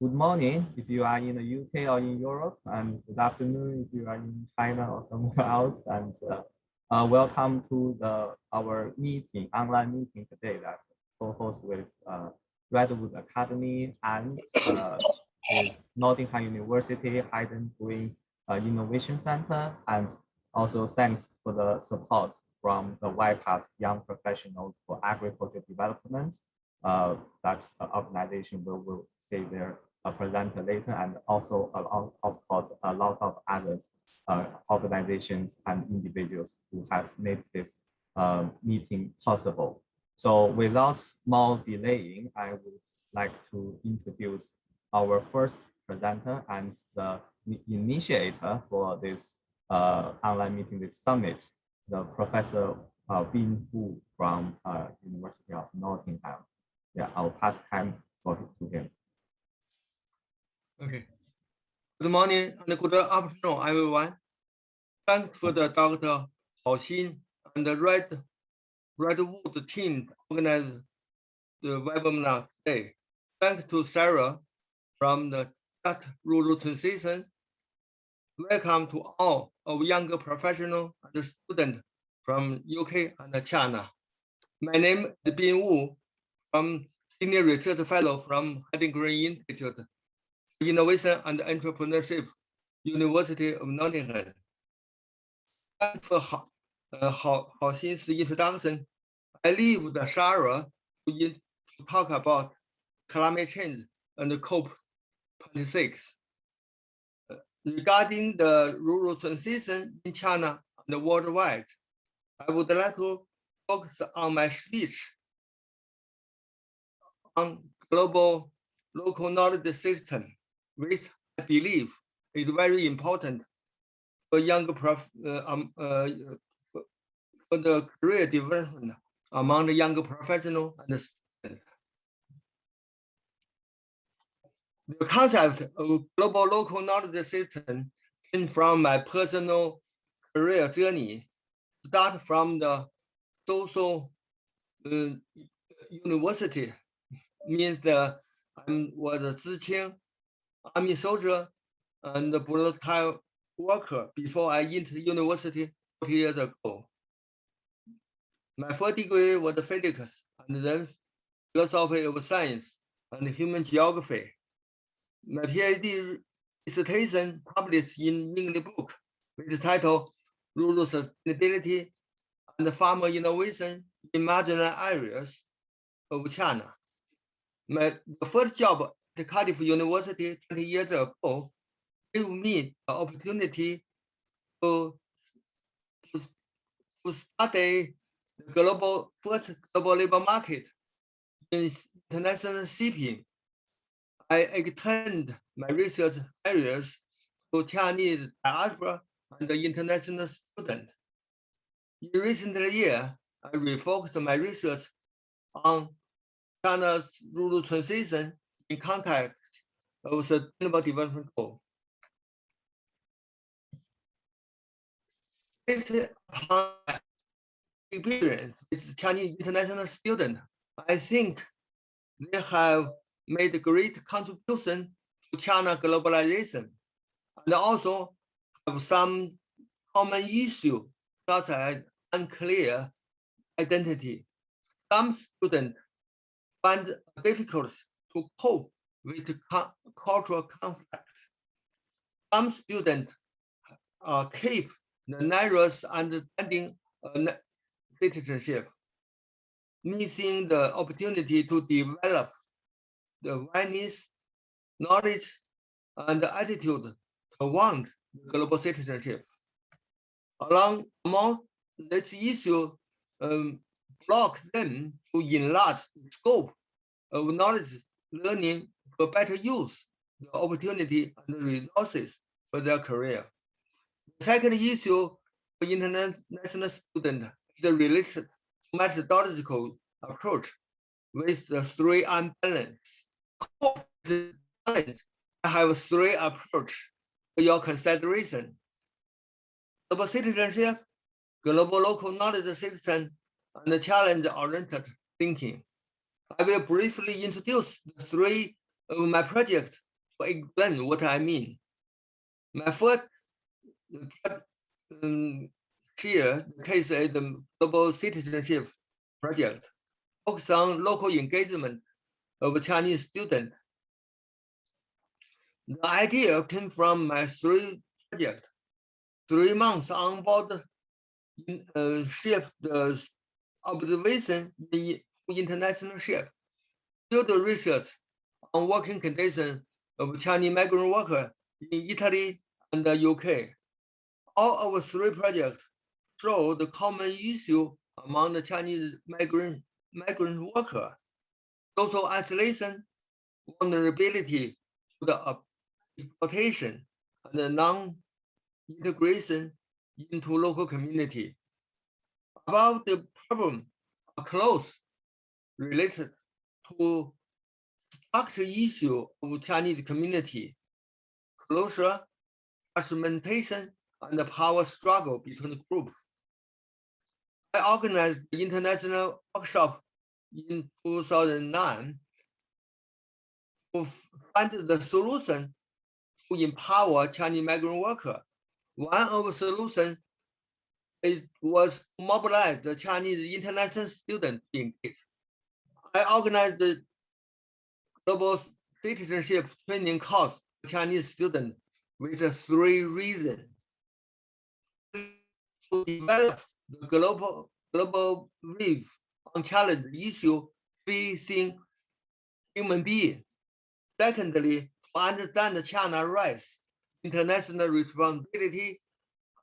good morning if you are in the UK or in Europe, and good afternoon if you are in China or somewhere else. And welcome to our meeting, online meeting today that co-host with Redwood Academy and with Nottingham University Hayden Green Innovation Center, and also thanks for the support from the YPAth Young Professionals for Agriculture Development. That's the organization where we'll say their presenter later, and also of course a lot of others organizations and individuals who have made this meeting possible. So without more delaying, I would like to introduce our first presenter and the initiator for this online meeting, this summit, the Professor Bin Wu from University of Nottingham. Yeah, I'll pass time to him. Okay. Good morning and good afternoon, everyone. Thanks for the Dr. Hao Xin and the Redwood team organize the webinar today. Thanks to Sarah from the Just Rural Transition. Welcome to all of younger professionals and students from UK and China. My name is Bin Wu, from Senior Research Fellow from Hayden Green Institute for Innovation and Entrepreneurship, University of Nottingham. Thanks for Hao Xin's introduction. I leave the Sarah to talk about climate change and COP26. Regarding the rural transition in China and worldwide, I would like to focus on my speech on global local knowledge system, which I believe is very important for younger for the career development among the younger professionals and students. The concept of global local knowledge system came from my personal career journey. Start from the social university, means that I was a Ziqing army soldier and a volatile worker before I entered university 40 years ago. My first degree was physics and then philosophy of science and human geography. My PhD dissertation published in English book with the title Rural Sustainability and Farmer Innovation in Marginal Areas of China. The first job at Cardiff University 20 years ago gave me the opportunity to study the first global labor market in international shipping. I extend my research areas to Chinese diaspora and the international student. In recent years, I refocused my research on China's rural transition in context of sustainable development goals. Based upon my experience with Chinese international students, I think they have made a great contribution to China globalization, and also have some common issues such as unclear identity. Some students find it difficult to cope with cultural conflict. Some students keep the narrow understanding of citizenship, missing the opportunity to develop the awareness, knowledge, and the attitude toward global citizenship. Among this issue, block them to enlarge the scope of knowledge learning for better use the opportunity and resources for their career. The second issue for international students is the related methodological approach with the three unbalanced. I have three approaches for your consideration: global citizenship, global local knowledge system, and the challenge-oriented thinking. I will briefly introduce the three of my projects to explain what I mean. My first share the case is the Global Citizenship Project, focused on local engagement of Chinese students. The idea came from my 3 projects. 3 months on board ship, the observation in international ship, field research on working conditions of Chinese migrant workers in Italy and the UK. All of 3 projects show the common issue among the Chinese migrant workers: social isolation, vulnerability to the exploitation, and the non-integration into local community. About the problem are close related to structural issue of Chinese community, closure, fragmentation, and the power struggle between the groups. I organized the international workshop in 2009 to find the solution to empower Chinese migrant workers. One of the solutions was to mobilize the Chinese international students to engage. I organized the global citizenship training course for Chinese students with 3 reasons: to develop the global brief on challenge issue facing human beings. Secondly, to understand China's rights, international responsibility,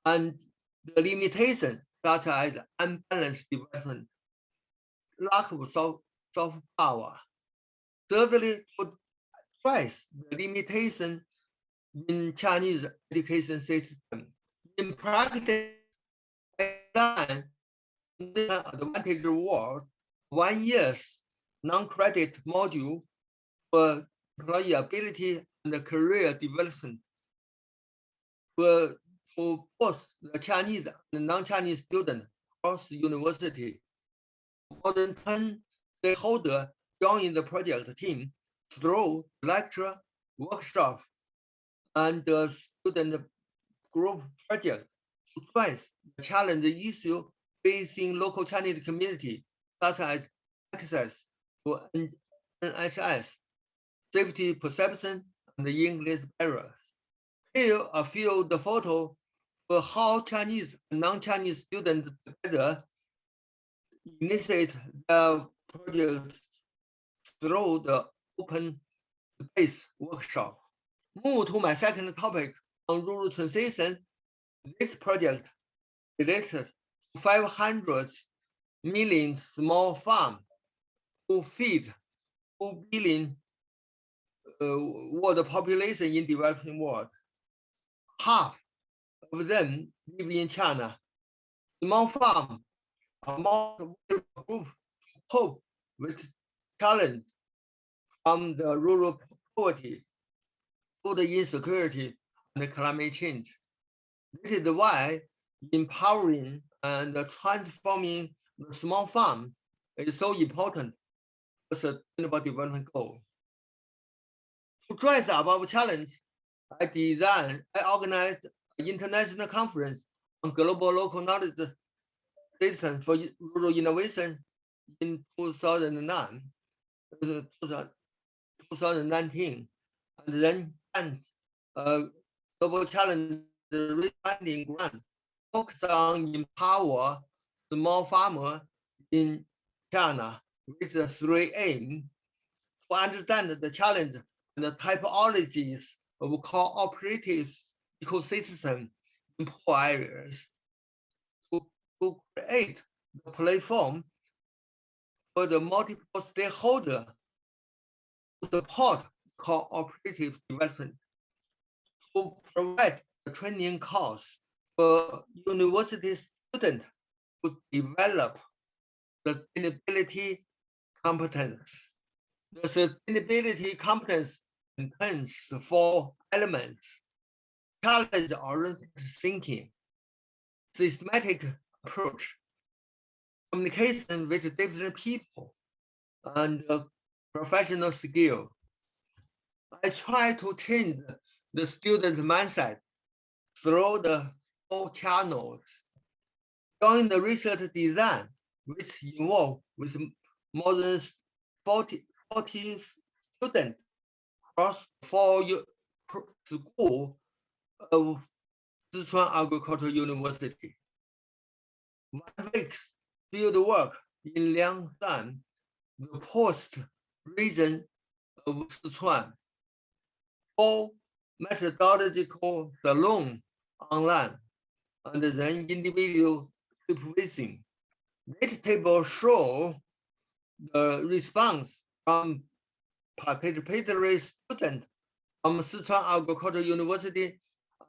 and the limitations such as unbalanced development, lack of soft power. Thirdly, to address the limitations in Chinese education system. In practice, in the advantage award, 1 year's non-credit module for employability and career development for both the Chinese and non-Chinese students across the university. More than 10 stakeholders joined the project team through lecture, workshop, and the student group project to address the challenge issue facing local Chinese community, such as access to NHS, safety perception, and the English barrier. Here are few of the photos for how Chinese and non-Chinese students together initiate the project through the open space workshop. Move to my second topic on rural transition. This project related to 500 million small farms who feed 2 billion world population in developing world. Half of them live in China. Small farms are more group to cope with challenge from the rural poverty, food insecurity, and climate change. This is why empowering and transforming the small farm is so important for sustainable development goal. To address the above challenge, I organized an international conference on global local knowledge system for rural innovation in 2019, and then global challenge funding grant focused on empower small farmers in China with the 3 aims: to understand the challenge and the typologies of cooperative ecosystem in poor areas, to create the platform for the multiple stakeholders to support cooperative development, to provide a training course for university students to develop sustainability competence. The sustainability competence contains 4 elements: challenge-oriented thinking, systematic approach, communication with different people, and professional skill. I try to change the student mindset through the 4 channels. During the research design, which involve with more than 40 students across 4 schools of Sichuan Agricultural University. 1 week's field work in Liangshan, the post region of Sichuan. 4 methodological salons online, and then individual supervision. This table shows the response from participatory students from Sichuan Agricultural University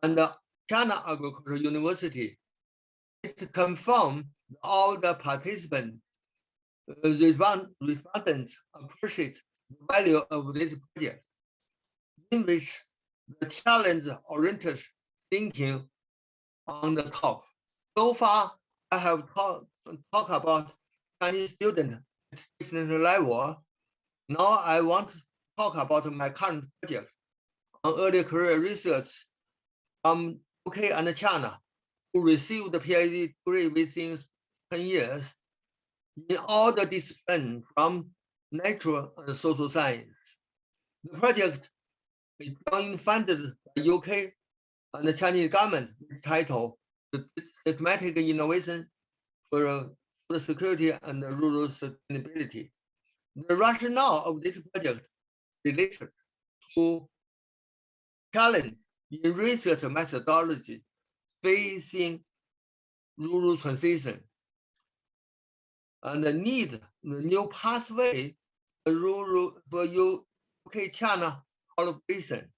and China Agricultural University. It confirms all the participants respondents appreciate the value of this project, in which the challenge-oriented thinking on the top. So far, I have talked about Chinese students at different levels. Now I want to talk about my current project on early career research from UK and China, who received the PhD degree within 10 years in all the disciplines from natural and social science. The project is jointly funded by UK and the Chinese government with the title The Systematic Innovation for Food Security and Rural Sustainability. The rationale of this project related to challenge in research methodology facing rural transition and the need the new pathway for UK-China collaboration.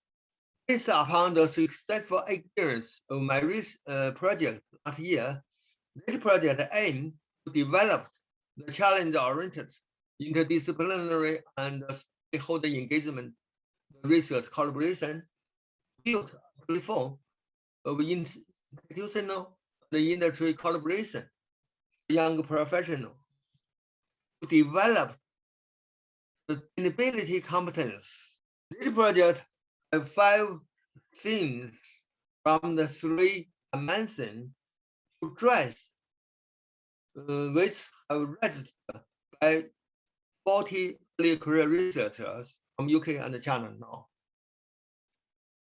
Based upon the successful experience of my project last year, this project aims to develop the challenge-oriented, interdisciplinary, and stakeholder engagement research collaboration, build a platform of institutional and industry collaboration for young professionals to develop sustainability competence. This project has 5 themes from the 3 dimensions to address, which have registered by 40 early career researchers from UK and China now.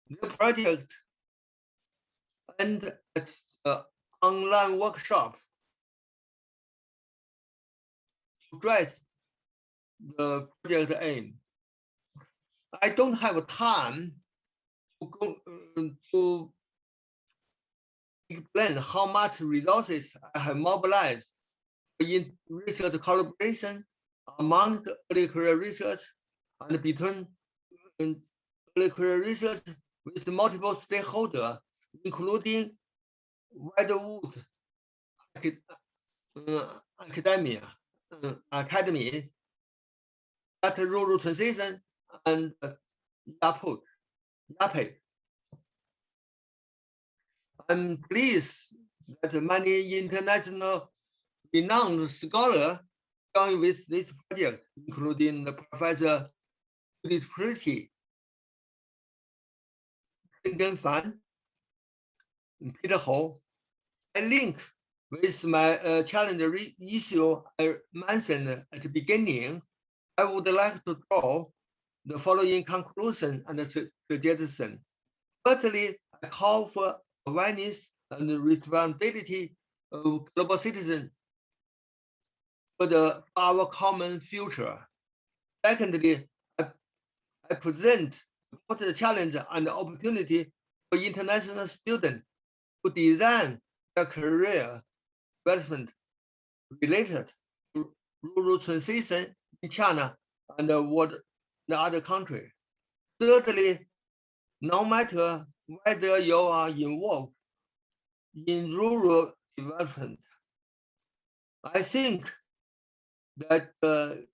The project ended at the online workshop to address the project aim. I don't have time to explain how much resources I have mobilized in research collaboration among the early career research and between early career research with multiple stakeholders, including Wildwood Academy, at Rural Transition, and YAPE. I'm pleased that many international renowned scholars join with this project, including the Professor Judith Pretty, Fan, Peter Ho. I link with my challenge issue I mentioned at the beginning. I would like to draw the following conclusion and suggestion. Firstly, I call for awareness and responsibility of global citizens for our common future. Secondly, I present both the challenge and the opportunity for international students to design their career development related to rural transition in China and the other countries. Thirdly, no matter whether you are involved in rural development, I think that one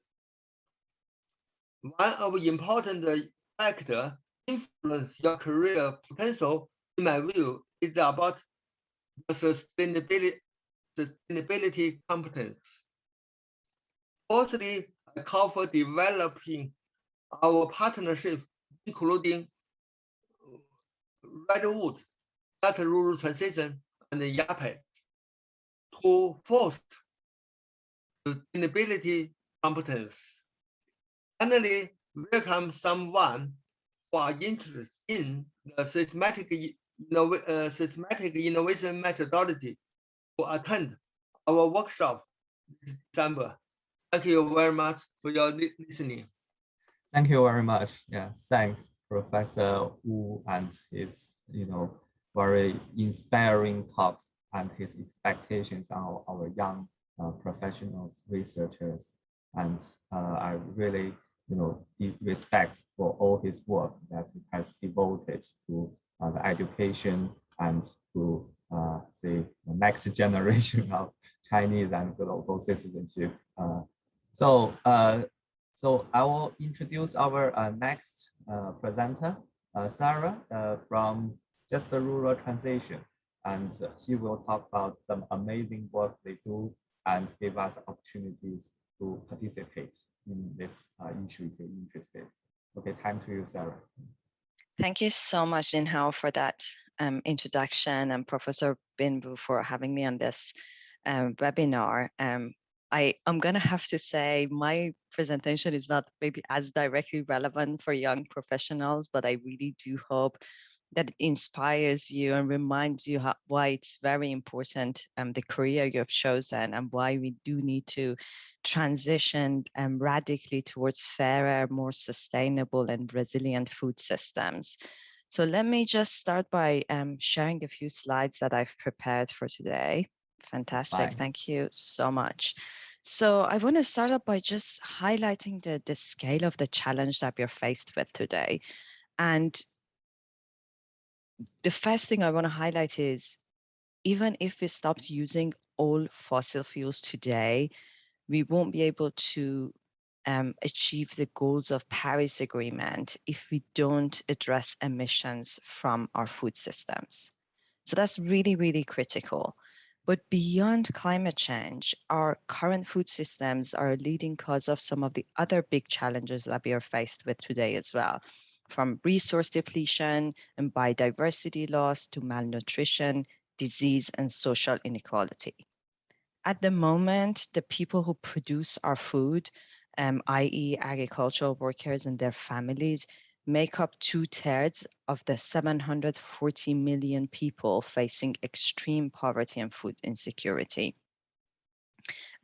of the important factors influence your career potential, in my view, is about the sustainability competence. Fourthly, I call for developing our partnership including redwood, that rural transition, and yape, to foster sustainability competence. Finally, welcome someone who are interested in the systematic innovation methodology to attend our workshop this December. Thank you very much for your listening. Thank you very much. Yeah, thanks, Professor Wu, and his very inspiring talks and his expectations on our young professionals, researchers, and I really deep respect for all his work that he has devoted to the education and to the next generation of Chinese and global citizenship. So I will introduce our next presenter, Sarah from Just the Rural Transition, and she will talk about some amazing work they do and give us opportunities to participate in this issue if you're interested. Okay, time to you, Sarah. Thank you so much, Linhao, for that introduction, and Professor Binbu for having me on this webinar. I'm going to have to say my presentation is not maybe as directly relevant for young professionals, but I really do hope that inspires you and reminds you why it's very important, the career you have chosen, and why we do need to transition radically towards fairer, more sustainable and resilient food systems. So let me just start by sharing a few slides that I've prepared for today. Fantastic, thank you so much. So I want to start up by just highlighting the scale of the challenge that we're faced with today. And the first thing I want to highlight is, even if we stopped using all fossil fuels today, we won't be able to achieve the goals of Paris Agreement if we don't address emissions from our food systems. So that's really, really critical. But beyond climate change, our current food systems are a leading cause of some of the other big challenges that we are faced with today as well, from resource depletion and biodiversity loss to malnutrition, disease, and social inequality. At the moment, the people who produce our food, i.e. agricultural workers and their families, make up 2/3 of the 740 million people facing extreme poverty and food insecurity.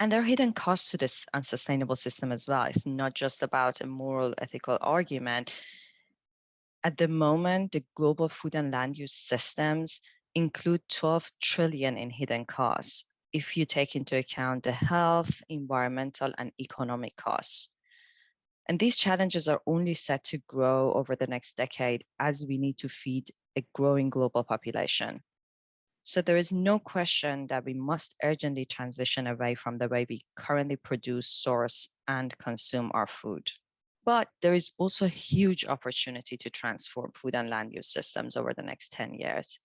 And there are hidden costs to this unsustainable system as well. It's not just about a moral, ethical argument. At the moment, the global food and land use systems include 12 trillion in hidden costs, if you take into account the health, environmental, and economic costs. And these challenges are only set to grow over the next decade as we need to feed a growing global population. So there is no question that we must urgently transition away from the way we currently produce, source, and consume our food. But there is also a huge opportunity to transform food and land use systems over the next 10 years.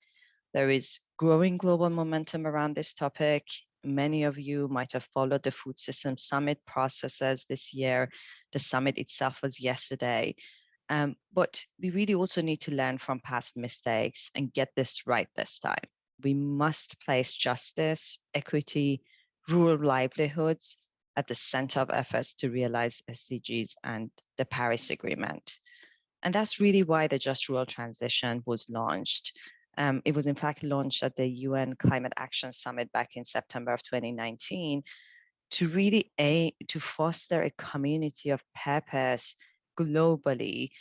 There is growing global momentum around this topic. Many of you might have followed the Food System Summit processes this year. The summit itself was yesterday. But we really also need to learn from past mistakes and get this right this time. We must place justice, equity, rural livelihoods at the center of efforts to realize SDGs and the Paris Agreement. And that's really why the Just Rural Transition was launched. It was in fact launched at the UN Climate Action Summit back in September of 2019 to really aim to foster a community of purpose globally,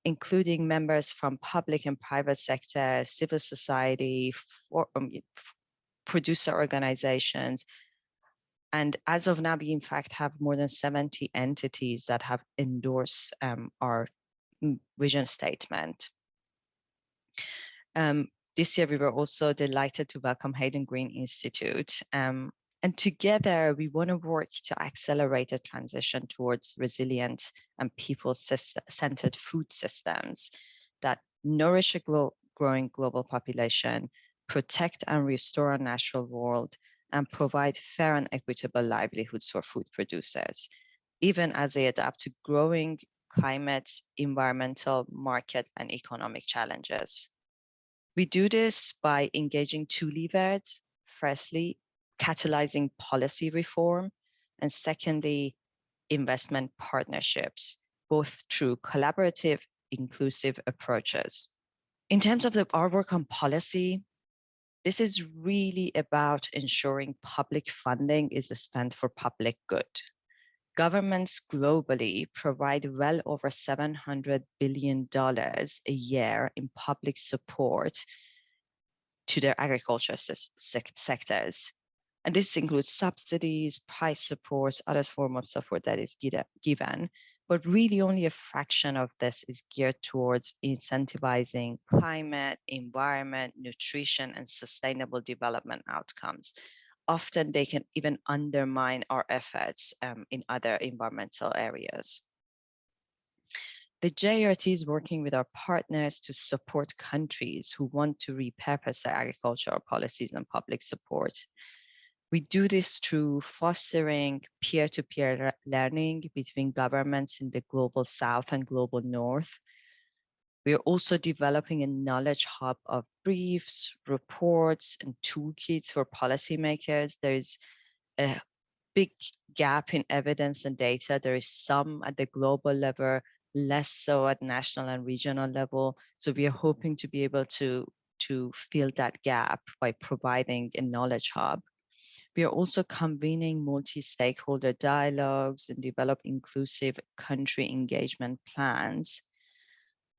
including members from public and private sector, civil society, producer organizations. And as of now, we in fact have more than 70 entities that have endorsed our vision statement. This year, we were also delighted to welcome Hayden Green Institute. And together, we want to work to accelerate a transition towards resilient and people-centered food systems that nourish a growing global population, protect and restore our natural world, and provide fair and equitable livelihoods for food producers, even as they adapt to growing climate, environmental, market, and economic challenges. We do this by engaging two levers. Firstly, catalyzing policy reform, and secondly, investment partnerships, both through collaborative, inclusive approaches. In terms of our work on policy, this is really about ensuring public funding is spent for public good. Governments globally provide well over $700 billion a year in public support to their agriculture sectors. And this includes subsidies, price supports, other forms of support that is given, but really only a fraction of this is geared towards incentivizing climate, environment, nutrition, and sustainable development outcomes. Often they can even undermine our efforts in other environmental areas. The JRT is working with our partners to support countries who want to repurpose their agricultural policies and public support. We do this through fostering peer-to-peer learning between governments in the global South and global North. We are also developing a knowledge hub of briefs, reports, and toolkits for policymakers. There is a big gap in evidence and data. There is some at the global level, less so at national and regional level. So we are hoping to be able to fill that gap by providing a knowledge hub. We are also convening multi-stakeholder dialogues and develop inclusive country engagement plans.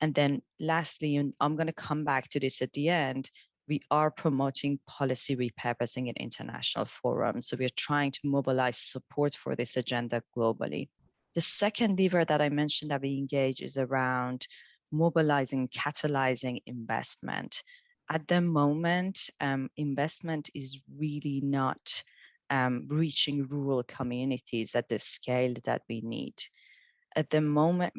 And then lastly, and I'm going to come back to this at the end, we are promoting policy repurposing in international forums. So we are trying to mobilize support for this agenda globally. The second lever that I mentioned that we engage is around mobilizing, catalyzing investment. At the moment, investment is really not reaching rural communities at the scale that we need. At the moment,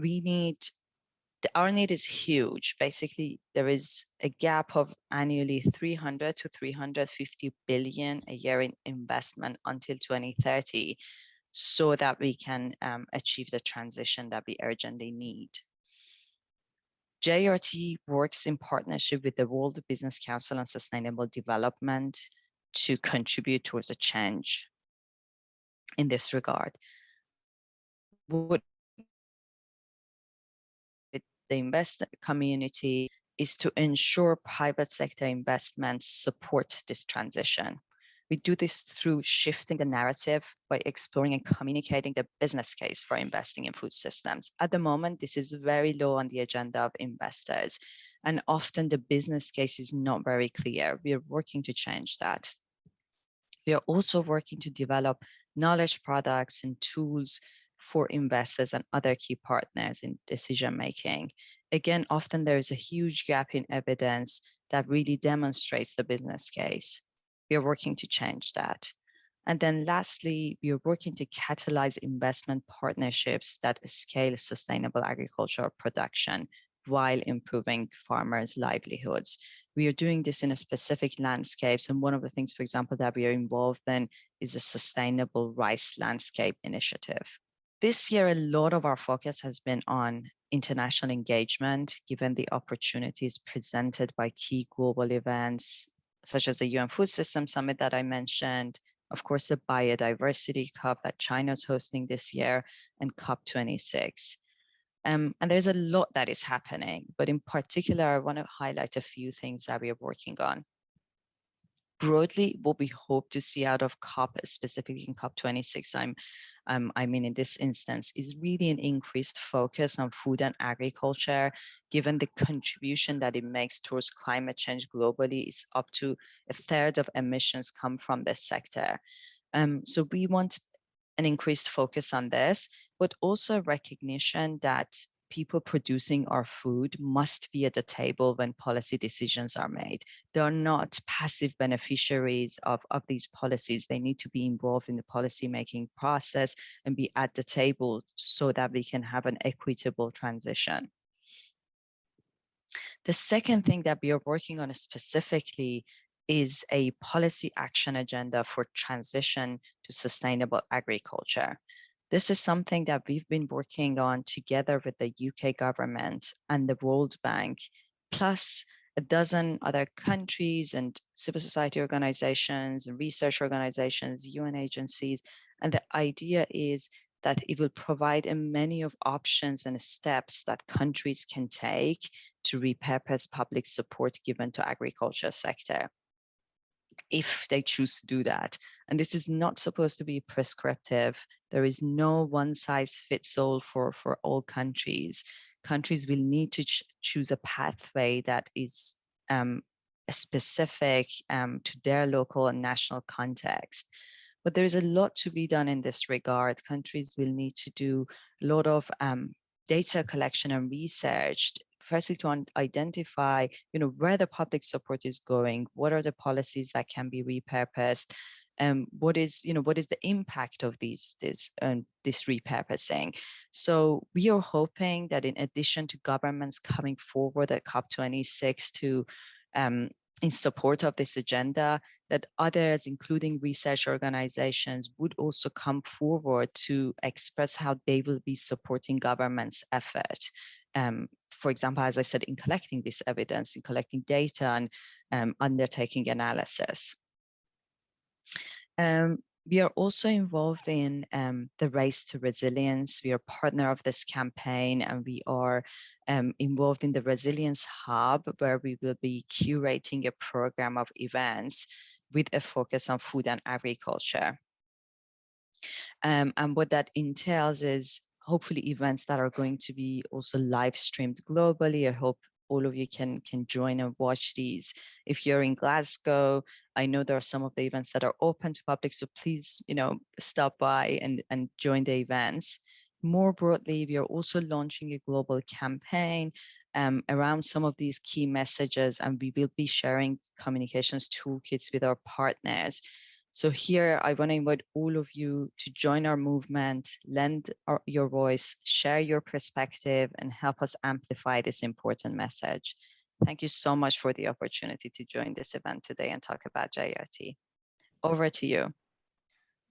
our need is huge. Basically, there is a gap of annually 300 to 350 billion a year in investment until 2030, so that we can achieve the transition that we urgently need. JRT works in partnership with the World Business Council on Sustainable Development to contribute towards a change in this regard. What the investor community is to ensure private sector investments support this transition. We do this through shifting the narrative by exploring and communicating the business case for investing in food systems. At the moment, this is very low on the agenda of investors, and often the business case is not very clear. We are working to change that. We are also working to develop knowledge products and tools for investors and other key partners in decision making. Again, often there is a huge gap in evidence that really demonstrates the business case. We are working to change that. And then lastly, we are working to catalyze investment partnerships that scale sustainable agricultural production while improving farmers' livelihoods. We are doing this in a specific landscapes. And one of the things, for example, that we are involved in is a sustainable rice landscape initiative. This year, a lot of our focus has been on international engagement, given the opportunities presented by key global events, such as the UN Food System Summit that I mentioned, of course, the Biodiversity Cup that China is hosting this year, and COP26. And there's a lot that is happening, but in particular, I want to highlight a few things that we are working on. Broadly, what we hope to see out of COP, specifically in COP26, I mean, in this instance, is really an increased focus on food and agriculture, given the contribution that it makes towards climate change globally. Is up to a third of emissions come from this sector. So we want an increased focus on this, but also recognition that people producing our food must be at the table when policy decisions are made. They are not passive beneficiaries of these policies. They need to be involved in the policy-making process and be at the table so that we can have an equitable transition. The second thing that we are working on specifically is a policy action agenda for transition to sustainable agriculture. This is something that we've been working on together with the UK government and the World Bank, plus a dozen other countries and civil society organizations and research organizations, UN agencies. And the idea is that it will provide a menu of options and steps that countries can take to repurpose public support given to agriculture sector, if they choose to do that. And this is not supposed to be prescriptive. There is no one size fits all for all countries. Countries will need to choose a pathway that is specific to their local and national context. But there is a lot to be done in this regard. Countries will need to do a lot of data collection and research, firstly to identify, where the public support is going, what are the policies that can be repurposed, what is the impact of this repurposing. So we are hoping that in addition to governments coming forward at COP26 to in support of this agenda, that others, including research organizations, would also come forward to express how they will be supporting government's effort. For example, as I said, in collecting this evidence, in collecting data and undertaking analysis. We are also involved in the Race to Resilience. We are partner of this campaign, and we are involved in the Resilience Hub, where we will be curating a program of events with a focus on food and agriculture. And what that entails is hopefully events that are going to be also live streamed globally. I hope all of you can join and watch these. If you're in Glasgow, I know there are some of the events that are open to public, so please, stop by and join the events. More broadly, we are also launching a global campaign around some of these key messages, and we will be sharing communications toolkits with our partners. So here, I want to invite all of you to join our movement, lend your voice, share your perspective, and help us amplify this important message. Thank you so much for the opportunity to join this event today and talk about JRT. Over to you.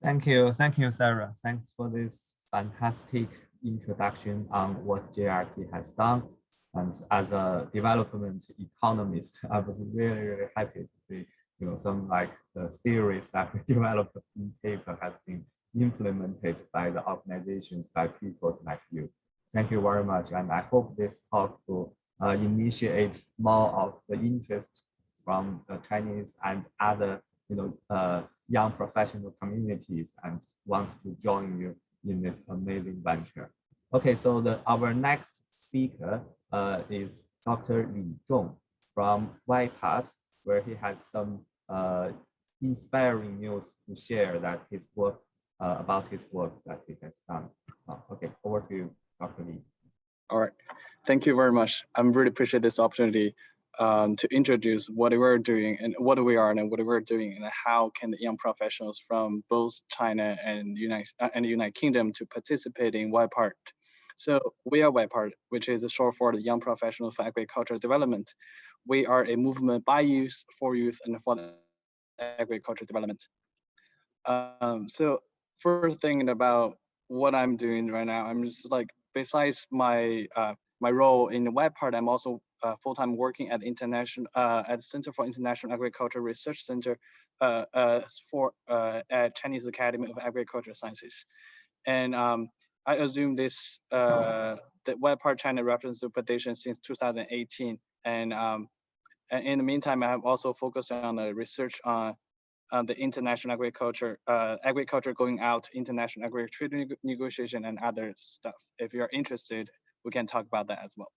Thank you, Sarah. Thanks for this fantastic introduction on what JRT has done. And as a development economist, I was really, really happy to see some like the theories that we developed in paper has been implemented by the organizations, by people like you. Thank you very much. And I hope this talk will initiate more of the interest from the Chinese and other young professional communities and wants to join you in this amazing venture. Okay, so our next speaker is Dr. Li Zhong from YPAT, where he has some inspiring news to share that his work about his work that he has done. Okay, over to you, Dr. Li. All right, thank you very much. I'm really appreciate this opportunity to introduce what we're doing and what we are and what we're doing and how can the young professionals from both China and the United Kingdom to participate in YPAT. So we are YPAT, which is a short for the Young Professionals for Agricultural Development. We are a movement by youth, for youth, and for the agricultural development. So first thinking about what I'm doing right now, I'm just like, besides my my role in the YPAT, I'm also full-time working at at Center for International Agricultural Research Center at Chinese Academy of Agricultural Sciences. And I assume this the YPAT China represents the position since 2018. And in the meantime, I have also focused on the research on the international agriculture going out, international agriculture negotiation, and other stuff. If you're interested, we can talk about that as well.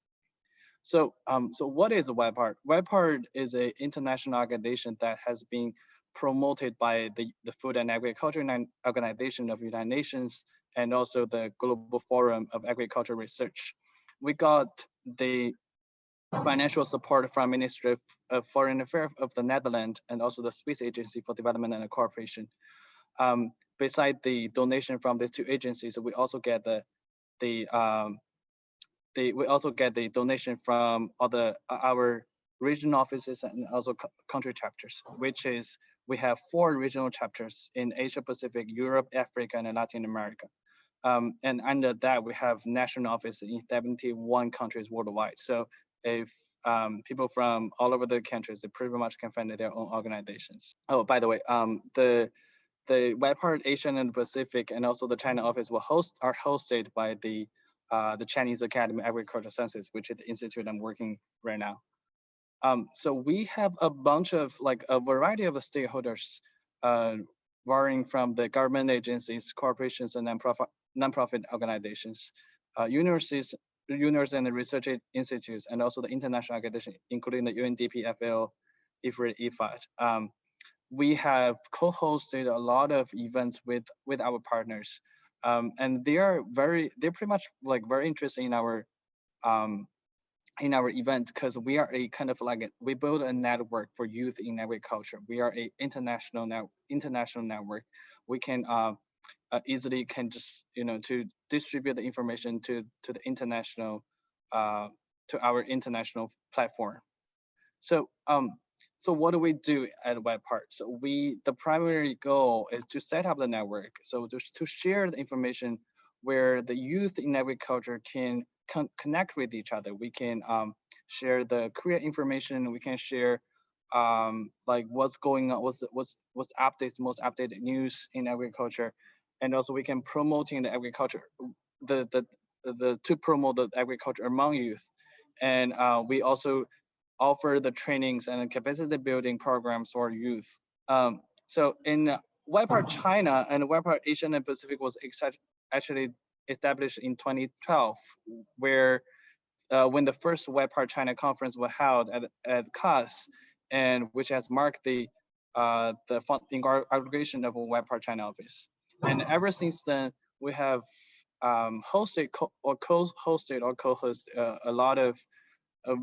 So, so what is YPAT? YPAT is an international organization that has been promoted by the Food and Agriculture Organization of the United Nations and also the Global Forum of Agricultural Research. We got the financial support from Ministry of Foreign Affairs of the Netherlands and also the Swiss Agency for Development and Cooperation. Beside the donation from these two agencies, we also get the donation from our regional offices and also country chapters, which is we have 4 regional chapters in Asia Pacific, Europe, Africa, and Latin America. And under that, we have national offices in 71 countries worldwide. So if people from all over the countries, they pretty much can find their own organizations. Oh, by the way, the WebPart Asian and Pacific and also the China office are hosted by the Chinese Academy of Agricultural Sciences, which is the institute I'm working right now. So we have a bunch of a variety of stakeholders, varying from the government agencies, corporations, and nonprofit organizations, universities and research institutes, and also the international academics, including the UNDP, FAO, IFRI, IFAD. We have co-hosted a lot of events with our partners, and they're pretty much very interested in our event, because we are a kind of we build a network for youth in agriculture. We are a international network. We can easily just to distribute the information to the international to our international platform. So so what do we do at WebPart? So the primary goal is to set up the network, so to share the information where the youth in agriculture can connect with each other. We can share the career information. We can share what's going on, what's updates, most updated news in agriculture, and also we can promoting the agriculture, to promote the agriculture among youth, and we also offer the trainings and capacity building programs for youth. So in WebPart China and WebPart Asian and Pacific was actually established in 2012, where when the first WebPart China conference was held at CAS, and which has marked the inauguration of a WebPart China office. And ever since then, we have hosted or co-hosted a lot of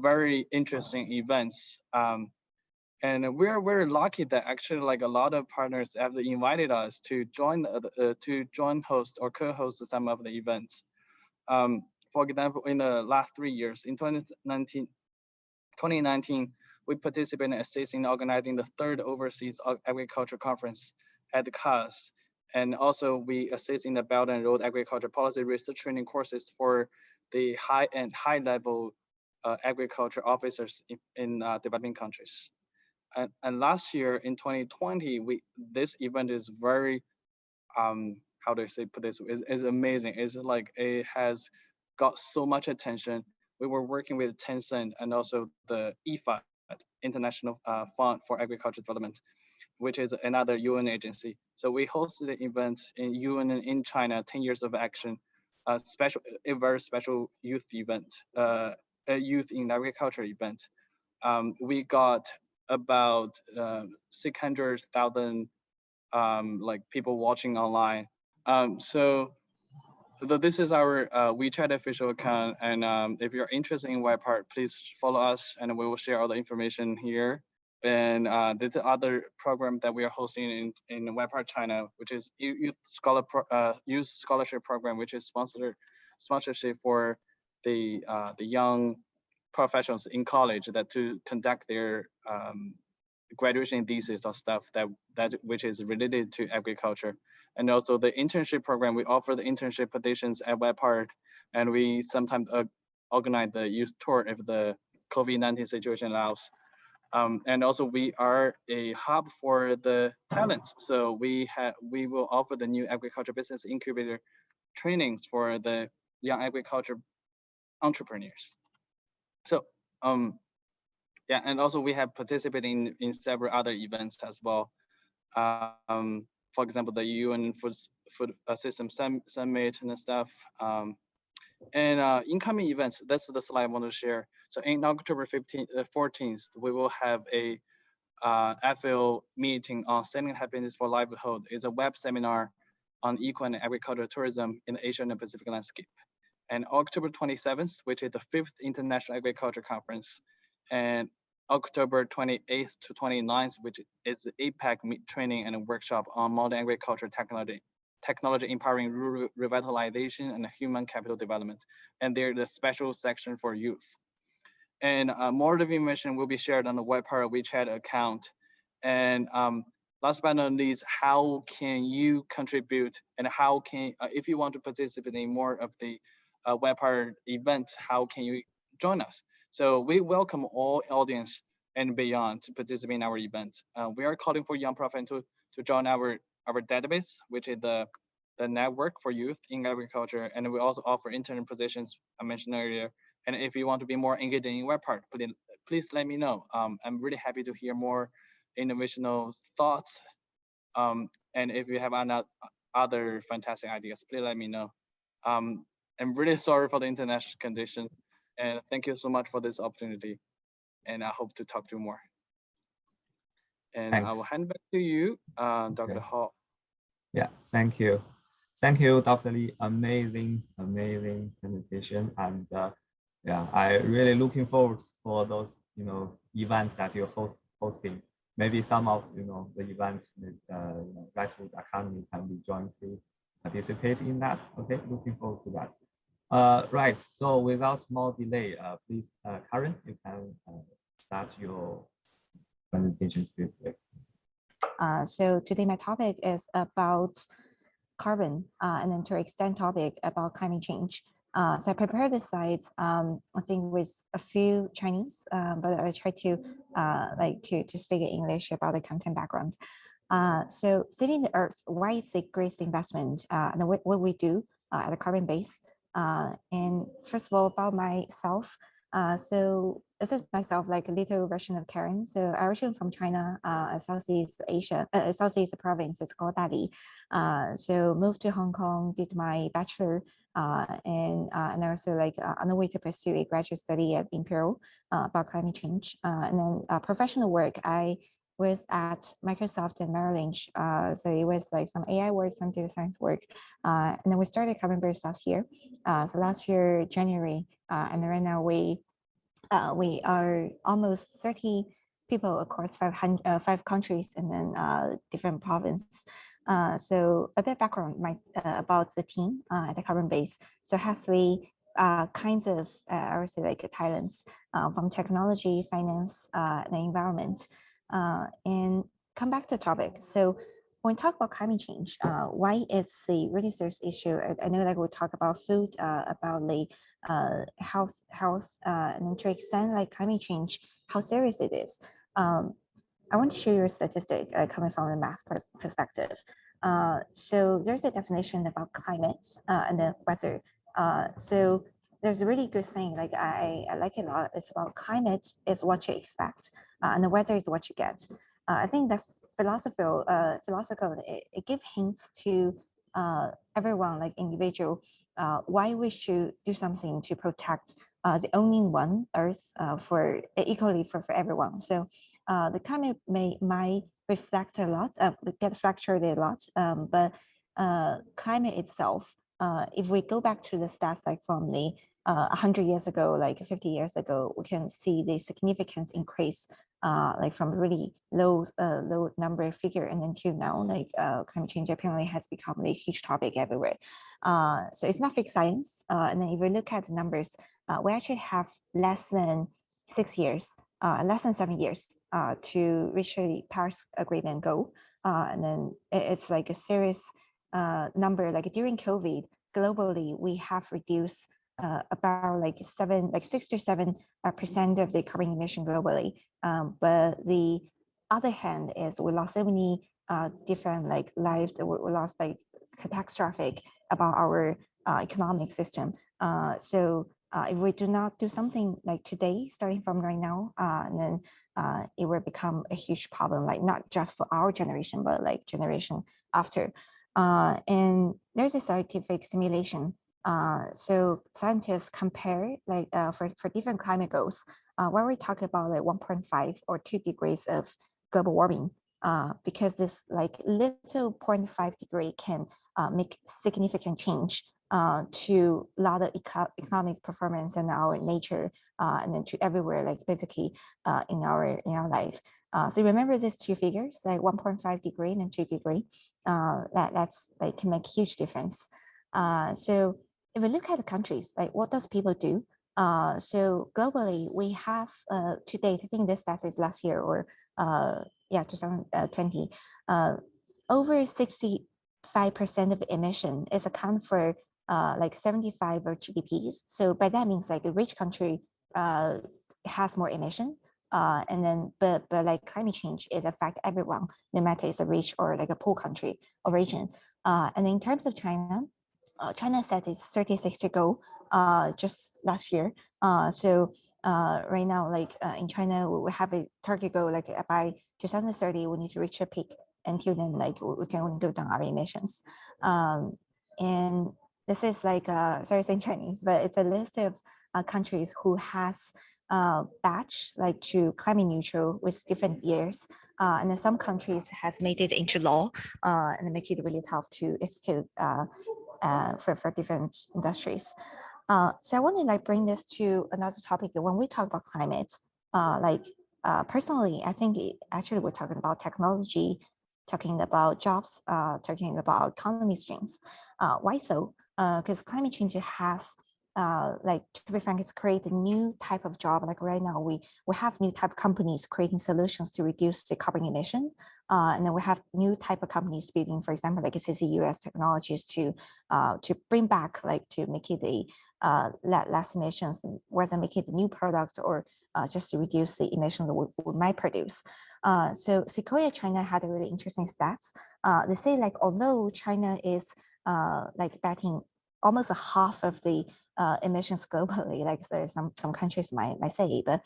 very interesting events. And we're very lucky that actually a lot of partners have invited us to join host or co-host some of the events. For example, in the last 3 years, in 2019, we participated in assisting organizing the 3rd Overseas Agriculture Conference at the CAS. And also we assist in the Belt and Road Agriculture Policy Research Training courses for the high-level agriculture officers in developing countries. And last year in 2020, this event is very, how do I say put this? Is amazing. It's it has got so much attention. We were working with Tencent and also the IFAD, International Fund for Agriculture Development, which is another UN agency. So we hosted an event in UN and in China, 10 years of action, a very special youth event, a youth in agriculture event. We got about 600,000 people watching online. So this is our WeChat official account, and if you're interested in WebPart, please follow us, and we will share all the information here. And the other program that we are hosting in WebPart China, which is youth scholarship program, which is sponsorship for the young professionals in college that to conduct their graduation thesis or stuff which is related to agriculture. And also the internship program, we offer the internship positions at WebPart, and we sometimes organize the youth tour if the COVID-19 situation allows. And also we are a hub for the talents. So we will offer the new agriculture business incubator trainings for the young agriculture entrepreneurs. So yeah, and also we have participated in several other events as well. For example, the UN Food System Summit and stuff. And incoming events, that's the slide I want to share. So in October 14th, we will have a FAO meeting on Setting Happiness for Livelihood. It's a web seminar on eco and agricultural tourism in the Asian and Pacific landscape. And October 27th, which is the 5th International Agriculture Conference, and October 28th to 29th, which is the APAC training and a workshop on modern agriculture technology empowering rural revitalization and human capital development. And there's a special section for youth. And more of the information will be shared on the WebPart WeChat account. And last but not least, how can you contribute, and how can, if you want to participate in more of the WebPart events, how can you join us? So we welcome all audience and beyond to participate in our events. We are calling for young professionals to join our database, which is the network for youth in agriculture, and we also offer intern positions I mentioned earlier. And if you want to be more engaged in WebPart, please let me know. I'm really happy to hear more innovational thoughts. And if you have other fantastic ideas, please let me know. I'm really sorry for the international conditions, and thank you so much for this opportunity. And I hope to talk to you more. And Thanks. I will hand back to you, Dr. Okay. Hall. Yeah, thank you. Thank you, Dr. Lee. Amazing presentation. And yeah, I really looking forward for those, events that you're hosting. Maybe some of, the events with Right Food Academy can be joined to participate in that. Okay, looking forward to that. Right, so without more delay, please, Karen, you can start your presentation swiftly. So today my topic is about carbon, and then to extend topic about climate change. So I prepared the slides, I think with a few Chinese, but I try to to speak in English about the content background. So saving the earth, why is it great investment, and what we do at the Carbonbase. And first of all, about myself. So this is myself, like a little version of Karen. So I originally from China, Southeast Asia, Southeast province. It's called Dali. So moved to Hong Kong, did my bachelor, and also on the way to pursue a graduate study at Imperial about climate change. And then professional work, I was at Microsoft and Merrill Lynch. So it was like some AI work, some data science work. And then we started Carbonbase last year. So last year, January, and right now we are almost 30 people across 5 countries and then different provinces. So a bit background about the team at the Carbonbase. So I have 3 kinds of, I would say, like talents from technology, finance, and environment. And come back to the topic. So when we talk about climate change, why it's a really serious issue. I know like we talk about food, about the health, and then to extend like climate change, how serious it is. I want to share you a statistic coming from a math perspective. So there's a definition about climate and the weather. So there's a really good saying, like I like it a lot. It's about climate is what you expect, and the weather is what you get. I think that philosophical, it gives hints to everyone, like individual, why we should do something to protect the only one Earth for equally for everyone. So the climate might reflect a lot, get fluctuated a lot, but climate itself, if we go back to the stats like from the 100 years ago, like 50 years ago, we can see the significant increase, like from really low number figure and until now, like climate change apparently has become a huge topic everywhere. So it's not fixed science. And then if we look at the numbers, we actually have less than 6 years, less than 7 years to reach the Paris Agreement goal. And then it's like a serious number. Like during COVID, globally, we have reduced about like 6 to 7% of the carbon emission globally. But the other hand is we lost so many different like lives. We lost like catastrophic about our economic system. So if we do not do something like today, starting from right now, then it will become a huge problem, like not just for our generation, but like generation after. And there's a scientific simulation. So scientists compare like for different climate goals, when we talk about like 1.5 or 2 degrees of global warming, because this like little 0.5 degree can make significant change to a lot of economic performance and our nature, and then to everywhere, like basically in our life. So remember these 2 figures, like 1.5 degree and 2 degree. That's like can make huge difference. So if we look at the countries, like what does people do So globally, we have to date, I think this stat is last year or 2020, over 65% of emission is account for like 75 of GDPs. So by that means like a rich country has more emission. And then, but like climate change is affect everyone, no matter it's a rich or like a poor country or region. And in terms of China, China set its 36 to go just last year. So right now, like in China, we have a target goal like by 2030, we need to reach a peak. Until then, like we can only go down our emissions. And this is like, sorry, saying Chinese, but it's a list of countries who has batch like to climate neutral with different years. And then some countries has made it into law and make it really tough to execute for different industries. So I want to like bring this to another topic. When we talk about climate, personally, I think actually we're talking about technology, talking about jobs, talking about economy strength. Why so? Because climate change has, like to be frank, it's create a new type of job. Like right now, we have new type of companies creating solutions to reduce the carbon emission. And then we have new type of companies building, for example, like CCUS technologies to bring back, like to make it a less emissions, whether make it a new product or just to reduce the emission that we might produce. So Sequoia China had a really interesting stats. They say like, although China is like batting almost a half of the emissions globally, like so some countries might say, but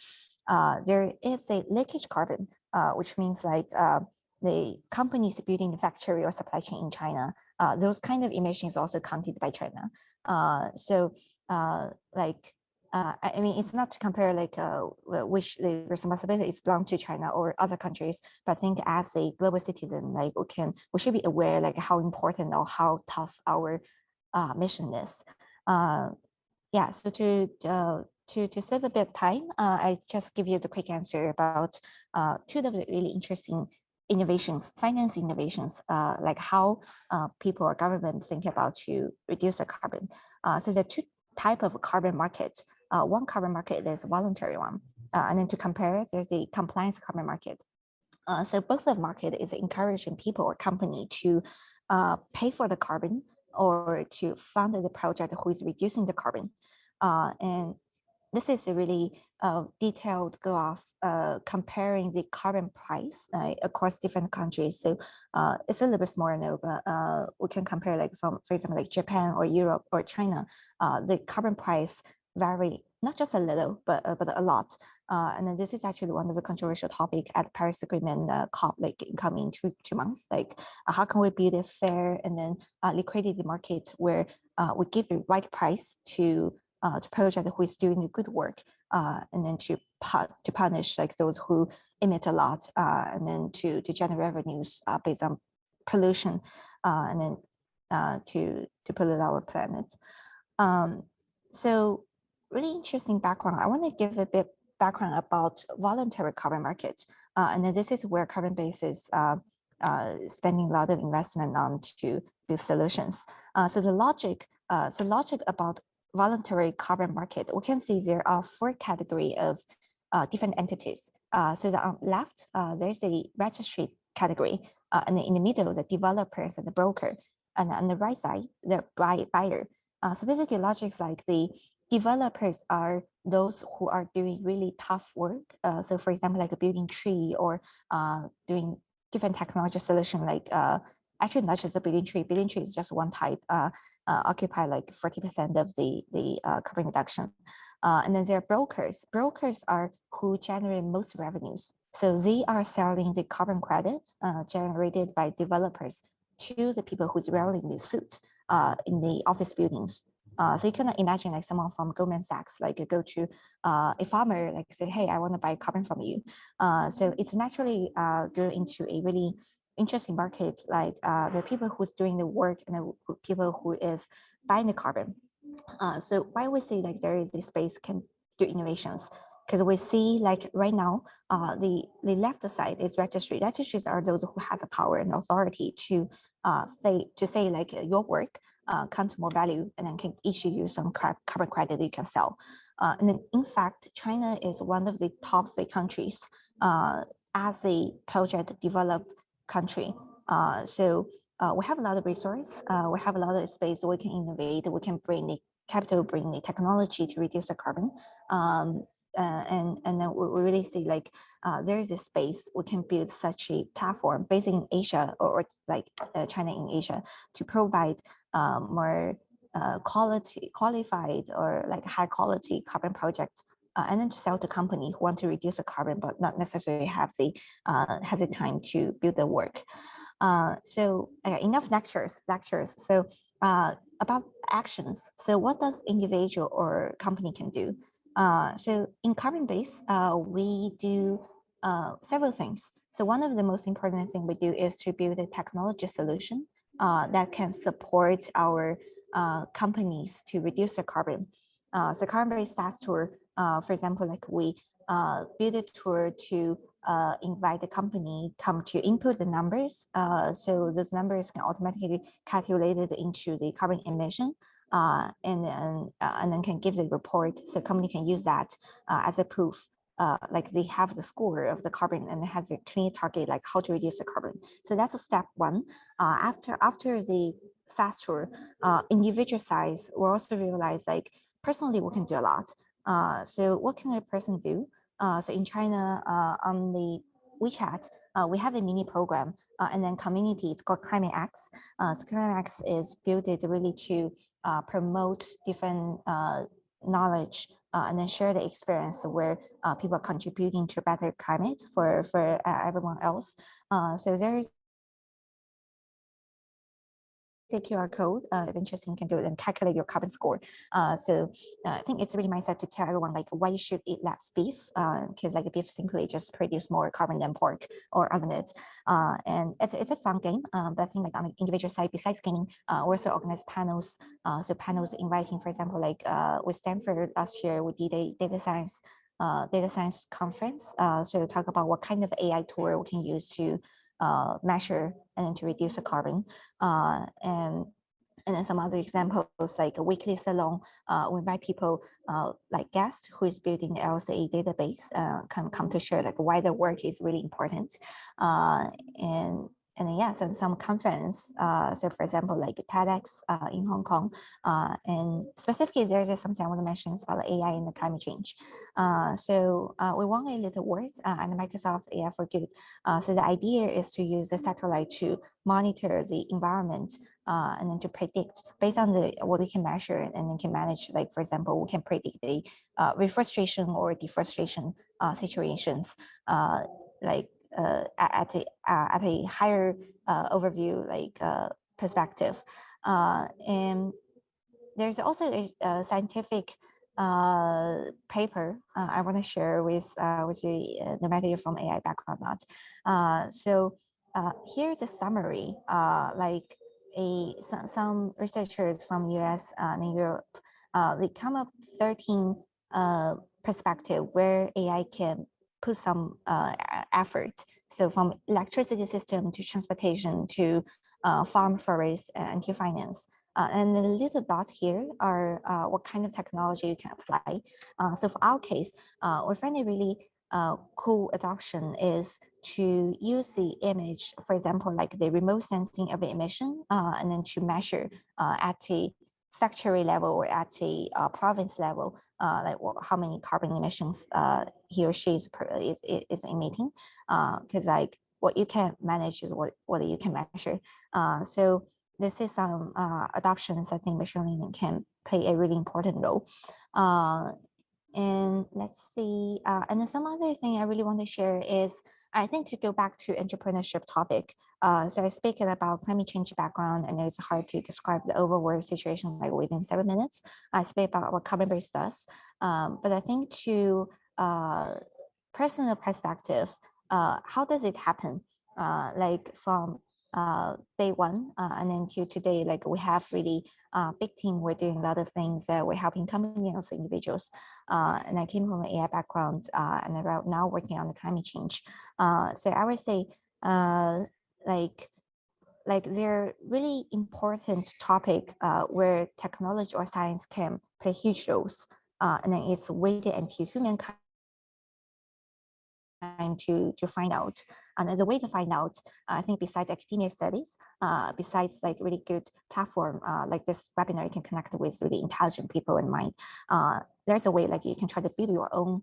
there is a leakage carbon, which means like the companies building the factory or supply chain in China, those kind of emissions also counted by China. I mean, it's not to compare like which the responsibilities belong to China or other countries, but I think as a global citizen, like we should be aware like how important or how tough our mission is. Yeah, so to save a bit of time, I just give you the quick answer about two of the really interesting innovations, finance innovations, like how people or government think about to reduce the carbon. So there are two type of carbon market. One carbon market is voluntary one, and then to compare, there's the compliance carbon market. So both of market is encouraging people or company to pay for the carbon or to fund the project who is reducing the carbon. And this is a really detailed graph comparing the carbon price across different countries. So it's a little bit smaller now, but we can compare like from, for example, like Japan or Europe or China, the carbon price vary not just a little, but a lot. And then this is actually one of the controversial topic at Paris Agreement COP, like incoming two months. Like how can we build a fair and then liquidity market where we give the right price to project who is doing the good work, and then to punish like those who emit a lot, and then to generate revenues based on pollution, and then to pollute our planet. So really interesting background. I want to give a bit background about voluntary carbon markets, and then this is where Carbonbase is spending a lot of investment on to build solutions. So the logic about voluntary carbon market, we can see there are 4 categories of different entities. So the on left, there's a registry category, and in the middle, the developers and the broker, and on the right side, the buyer. So basically, logics like the developers are those who are doing really tough work. So for example, like a building tree or doing different technology solution, like actually not just a building tree is just one type, occupy like 40% of the carbon reduction. And then there are brokers. Brokers are who generate most revenues. So they are selling the carbon credits generated by developers to the people who's wearing the suit in the office buildings. So you cannot imagine like someone from Goldman Sachs, like go to a farmer, like say, hey, I want to buy carbon from you. So it's naturally go into a really interesting market, like the people who's doing the work and the people who is buying the carbon. So why we say like there is this space can do innovations because we see like right now, the left side is registry. Registries are those who have the power and authority to say like your work comes more value and then can issue you some carbon credit that you can sell. And then in fact, China is one of the top 3 countries as a project developed country. So we have a lot of resource, we have a lot of space we can innovate, we can bring the capital, bring the technology to reduce the carbon. And then we really see like there is a space we can build such a platform based in Asia or like China in Asia to provide more qualified or like high quality carbon projects, and then to sell to company who want to reduce the carbon but not necessarily have the has the time to build the work. So enough lectures. So about actions. So what does individual or company can do? So in Carbonbase, we do several things. So one of the most important thing we do is to build a technology solution that can support our companies to reduce their carbon. So Carbonbase SaaS tour, for example, like we build a tour to invite the company come to input the numbers. So those numbers can automatically calculated into the carbon emission, and then can give the report. So company can use that as a proof. Like they have the score of the carbon and it has a clear target, like how to reduce the carbon. So that's a step 1. After the SaaS tour, individual size, we also realize like personally we can do a lot. So what can a person do? So in China, on the WeChat, we have a mini program, and then community. It's called Climate X. So Climate X is built really to promote different knowledge and then share the experience where people are contributing to a better climate for everyone else. So there's a QR code, if interesting, you can do it and calculate your carbon score. So I think it's really mindset to tell everyone like why you should eat less beef, because like beef simply just produce more carbon than pork or other meat. And it's a fun game, but I think like on the individual side, besides gaming, we also organize panels. So panels inviting, for example, like with Stanford last year, we did a data science conference. So talk about what kind of AI tool we can use to measure and then to reduce the carbon. And then some other examples like a weekly salon, we invite people like guests who is building the LCA database can come to share like why their work is really important. And then yes, and some conference. So for example, like TEDx in Hong Kong, and specifically there's something I want to mention about AI and the climate change. So we won a little awards and Microsoft AI for Good. So the idea is to use the satellite to monitor the environment and then to predict based on what we can measure, and then can manage, like for example, we can predict the reforestation or deforestation situations, like at a higher overview, like perspective. And there's also a scientific paper I want to share with you, no matter you're from AI background or not. So here's a summary, like some researchers from US and Europe, they come up 13 perspective where AI can put some effort. So from electricity system to transportation to farm, forest, and to finance. And the little dots here are what kind of technology you can apply. So for our case, we find a really cool adoption is to use the image, for example, like the remote sensing of the emission, and then to measure at a factory level or at a province level, like how many carbon emissions he or she is emitting, because like what you can manage is what you can measure. So this is some adoptions. I think machine learning can play a really important role. And let's see, and then some other thing I really want to share is, I think to go back to entrepreneurship topic. So I speak about climate change background, and it's hard to describe the overall situation like within 7 minutes. I speak about what Carbonbase does, but I think to personal perspective, how does it happen? Like from day one and then till today, like we have really big team. We're doing a lot of things. We're helping companies and also individuals. And I came from an AI background and I'm now working on the climate change. So I would say like they're really important topic where technology or science can play huge roles. And then it's waited until humankind to find out. And as a way to find out, I think besides academia studies, besides like really good platform like this webinar, you can connect with really intelligent people in mind. There's a way like you can try to build your own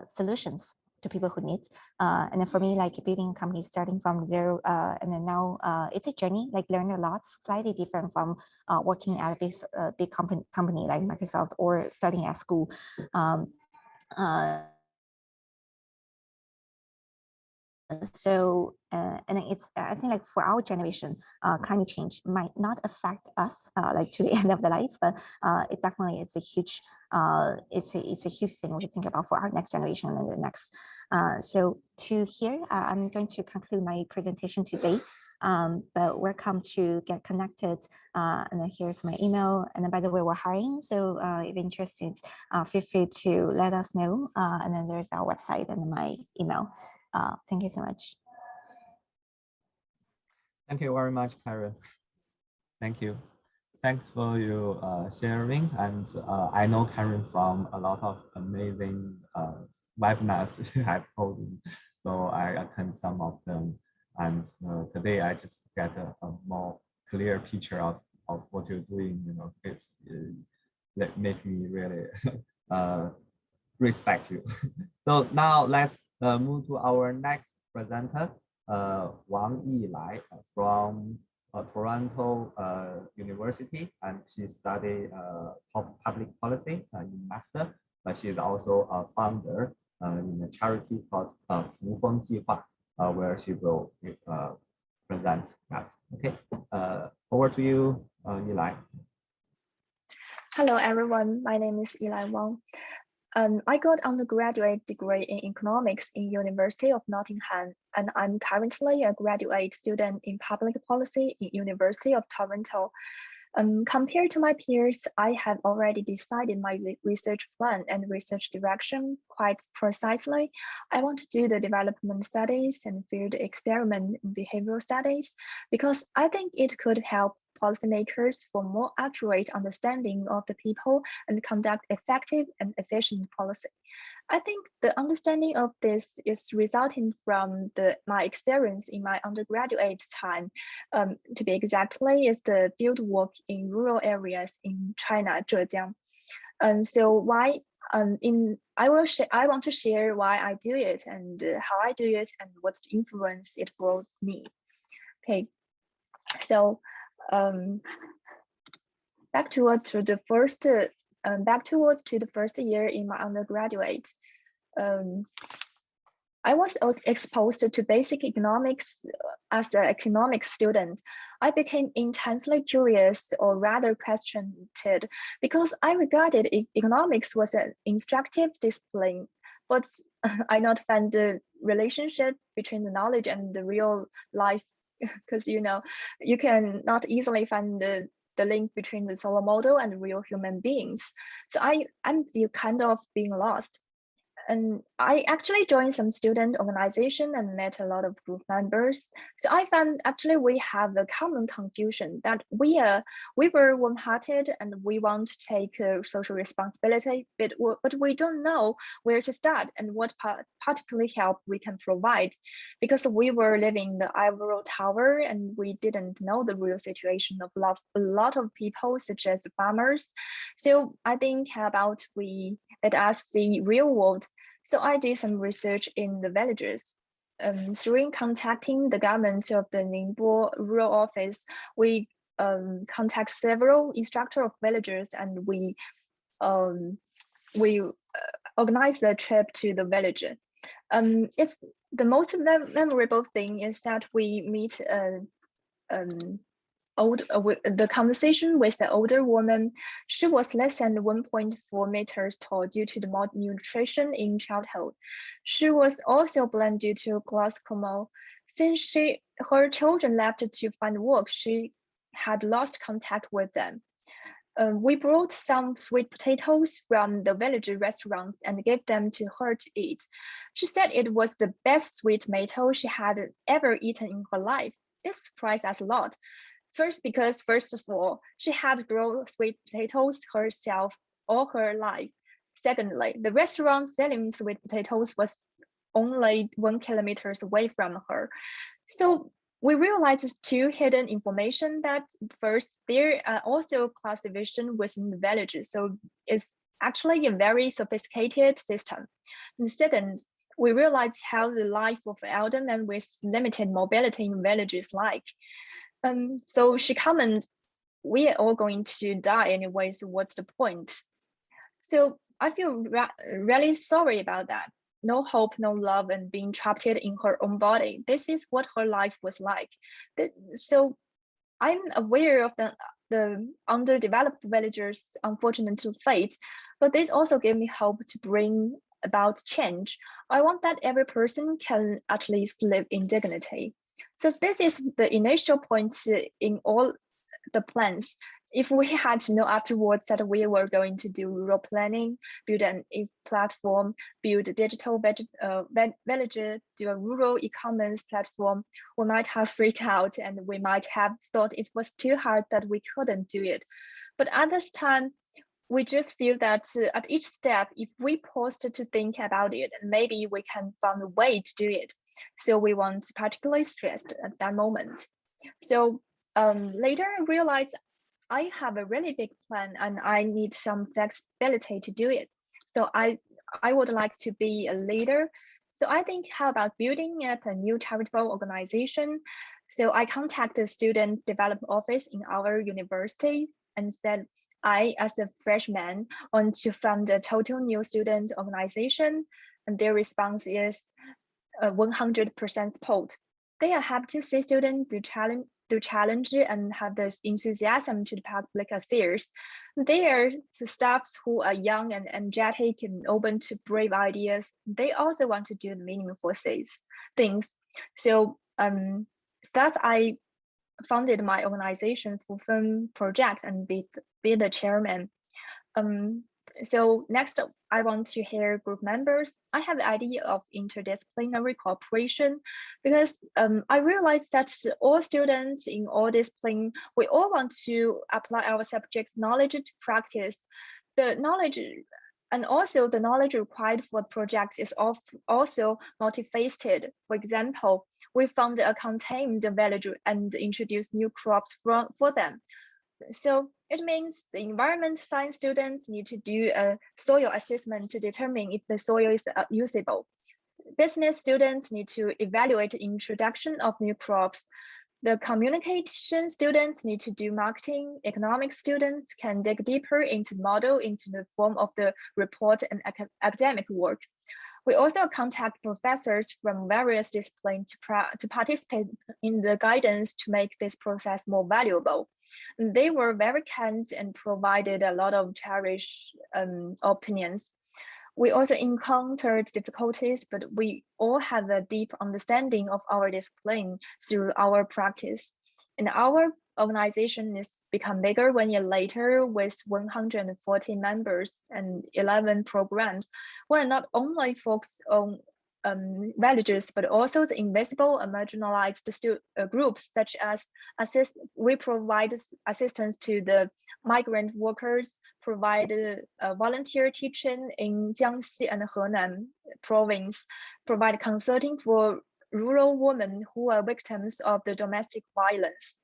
solutions to people who need. And then for me, like building a company starting from zero, and then now it's a journey, like learn a lot, slightly different from working at a big company like Microsoft or studying at school. So and it's I think like for our generation, climate change might not affect us like to the end of the life, but it definitely it's a huge thing we think about for our next generation and the next. So to here, I'm going to conclude my presentation today. But welcome to get connected. And then here's my email. And then by the way, we're hiring. So if interested, feel free to let us know. And then there's our website and my email. Thank you so much. Thank you very much, Karen. Thank you. Thanks for your sharing. And I know Karen from a lot of amazing webinars you have holding. So I attend some of them. And today I just get a more clear picture of what you're doing. You know, that make me really respect you. So now let's move to our next presenter, Wang Eli from Toronto University, and she studied public policy in master, but she is also a founder in a charity called 扶风计划, where she will present that. Okay, over to you, Eli. Hello, everyone. My name is Eli Wong. I got undergraduate degree in economics in University of Nottingham, and I'm currently a graduate student in public policy in University of Toronto. Compared to my peers, I have already decided my research plan and research direction quite precisely. I want to do the development studies and field experiment in behavioral studies because I think it could help policymakers for more accurate understanding of the people and conduct effective and efficient policy. I think the understanding of this is resulting from my experience in my undergraduate time. To be exactly, is the field work in rural areas in China, Zhejiang. So why I want to share why I do it and how I do it and what's the influence it brought me. Okay, so back towards to the first year in my undergraduate. I was exposed to basic economics as an economics student. I became intensely curious, or rather questioned it, because I regarded economics was an instructive discipline, but I not found the relationship between the knowledge and the real life, because you know, you can not easily find the link between the solar model and real human beings. So I'm feel kind of being lost. And I actually joined some student organization and met a lot of group members. So I found actually we have a common confusion that we were warm-hearted and we want to take social responsibility, but we don't know where to start and what particular help we can provide, because we were living in the ivory tower and we didn't know the real situation of a lot of people, such as farmers. So I think about let us see real world. So I did some research in the villages. Through contacting the government of the Ningbo rural office, we contact several instructors of villagers, and we organized the trip to the village. It's the most memorable thing is that we meet the conversation with the older woman. She was less than 1.4 meters tall due to the malnutrition in childhood. She was also blind due to glaucoma. Since her children left to find work, she had lost contact with them. We brought some sweet potatoes from the village restaurants and gave them to her to eat. She said it was the best sweet tomato she had ever eaten in her life. This surprised us a lot. Because first of all, she had grown sweet potatoes herself all her life. Secondly, the restaurant selling sweet potatoes was only 1 kilometer away from her. So we realized two hidden information. That first, there are also class division within the villages. So it's actually a very sophisticated system. And second, we realized how the life of elder men with limited mobility in villages like. So she commented, we are all going to die anyway, so what's the point? So I feel really sorry about that. No hope, no love, and being trapped in her own body. This is what her life was like. So I'm aware of the underdeveloped villagers' unfortunate fate, but this also gave me hope to bring about change. I want that every person can at least live in dignity. So this is the initial point in all the plans. If we had to know afterwards that we were going to do rural planning, build an platform, build a digital villager, do a rural e-commerce platform, we might have freaked out and we might have thought it was too hard that we couldn't do it. But at this time, we just feel that at each step, if we paused to think about it, maybe we can find a way to do it. So we weren't particularly stressed at that moment. So later I realized I have a really big plan and I need some flexibility to do it. So I would like to be a leader. So I think, how about building up a new charitable organization? So I contacted the student development office in our university and said, I, as a freshman, want to fund a total new student organization. And their response is 100% support. They are happy to see students do challenge and have this enthusiasm to the public affairs. They are the staffs who are young and energetic and open to brave ideas. They also want to do the meaningful things. So that's I founded my organization, Fulfilm Project, and be the chairman. So next, I want to hear group members. I have the idea of interdisciplinary cooperation because I realized that all students in all disciplines, we all want to apply our subject's knowledge to practice. The knowledge and also the knowledge required for projects is also multifaceted. For example, we found a contained village and introduced new crops for them. So it means the environment science students need to do a soil assessment to determine if the soil is usable. Business students need to evaluate the introduction of new crops. The communication students need to do marketing. Economics students can dig deeper into the model into the form of the report and academic work. We also contact professors from various disciplines to participate in the guidance to make this process more valuable. They were very kind and provided a lot of cherished opinions. We also encountered difficulties, but we all have a deep understanding of our discipline through our practice. And our organization is become bigger 1 year later with 140 members and 11 programs. We're not only focused on villages, but also the invisible and marginalized groups, such as we provide assistance to the migrant workers, provide volunteer teaching in Jiangxi and Henan province, provide consulting for rural women who are victims of the domestic violence.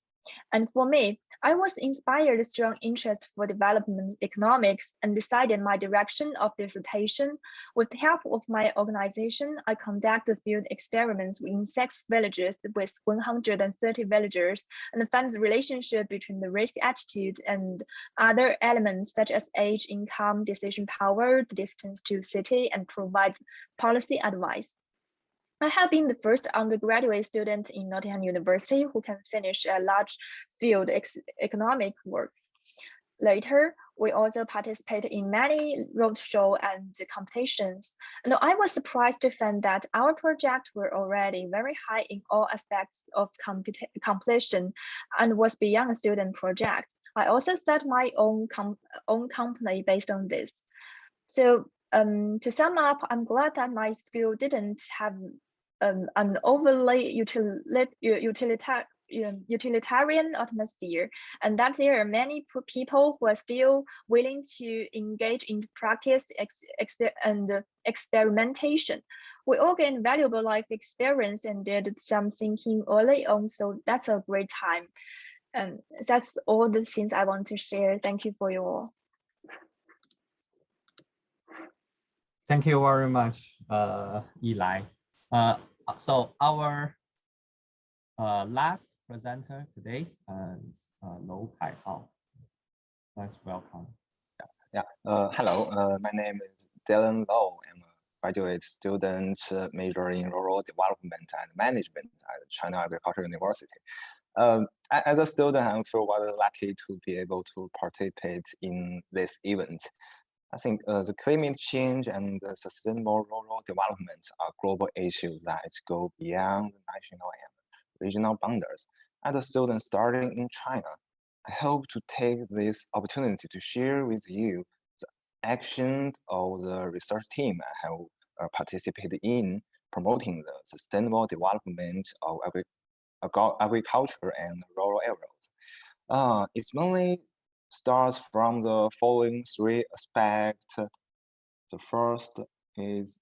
And for me, I was inspired strong interest for development economics and decided my direction of dissertation. With the help of my organization, I conducted field experiments in 6 villages with 130 villagers and found the relationship between the risk attitude and other elements such as age, income, decision power, the distance to city, and provide policy advice. I have been the first undergraduate student in Nottingham University who can finish a large field economic work. Later, we also participated in many roadshow and competitions. And I was surprised to find that our projects were already very high in all aspects of completion and was beyond a student project. I also started my own company based on this. So to sum up, I'm glad that my school didn't have an overly utilitarian atmosphere, and that there are many people who are still willing to engage in practice and experimentation. We all gained valuable life experience and did some thinking early on, so that's a great time. That's all the things I want to share. Thank you for your. Thank you very much, Eli. So our last presenter today is Lou Kaihao. Let's welcome. Hello, my name is Dylan Low. I'm a graduate student majoring in rural development and management at China Agricultural University. As a student, I feel very lucky to be able to participate in this event. I think the climate change and the sustainable rural development are global issues that go beyond national and regional boundaries. As a student starting in China, I hope to take this opportunity to share with you the actions of the research team I have participated in promoting the sustainable development of agriculture and rural areas. It mainly starts from the following three aspects. The first is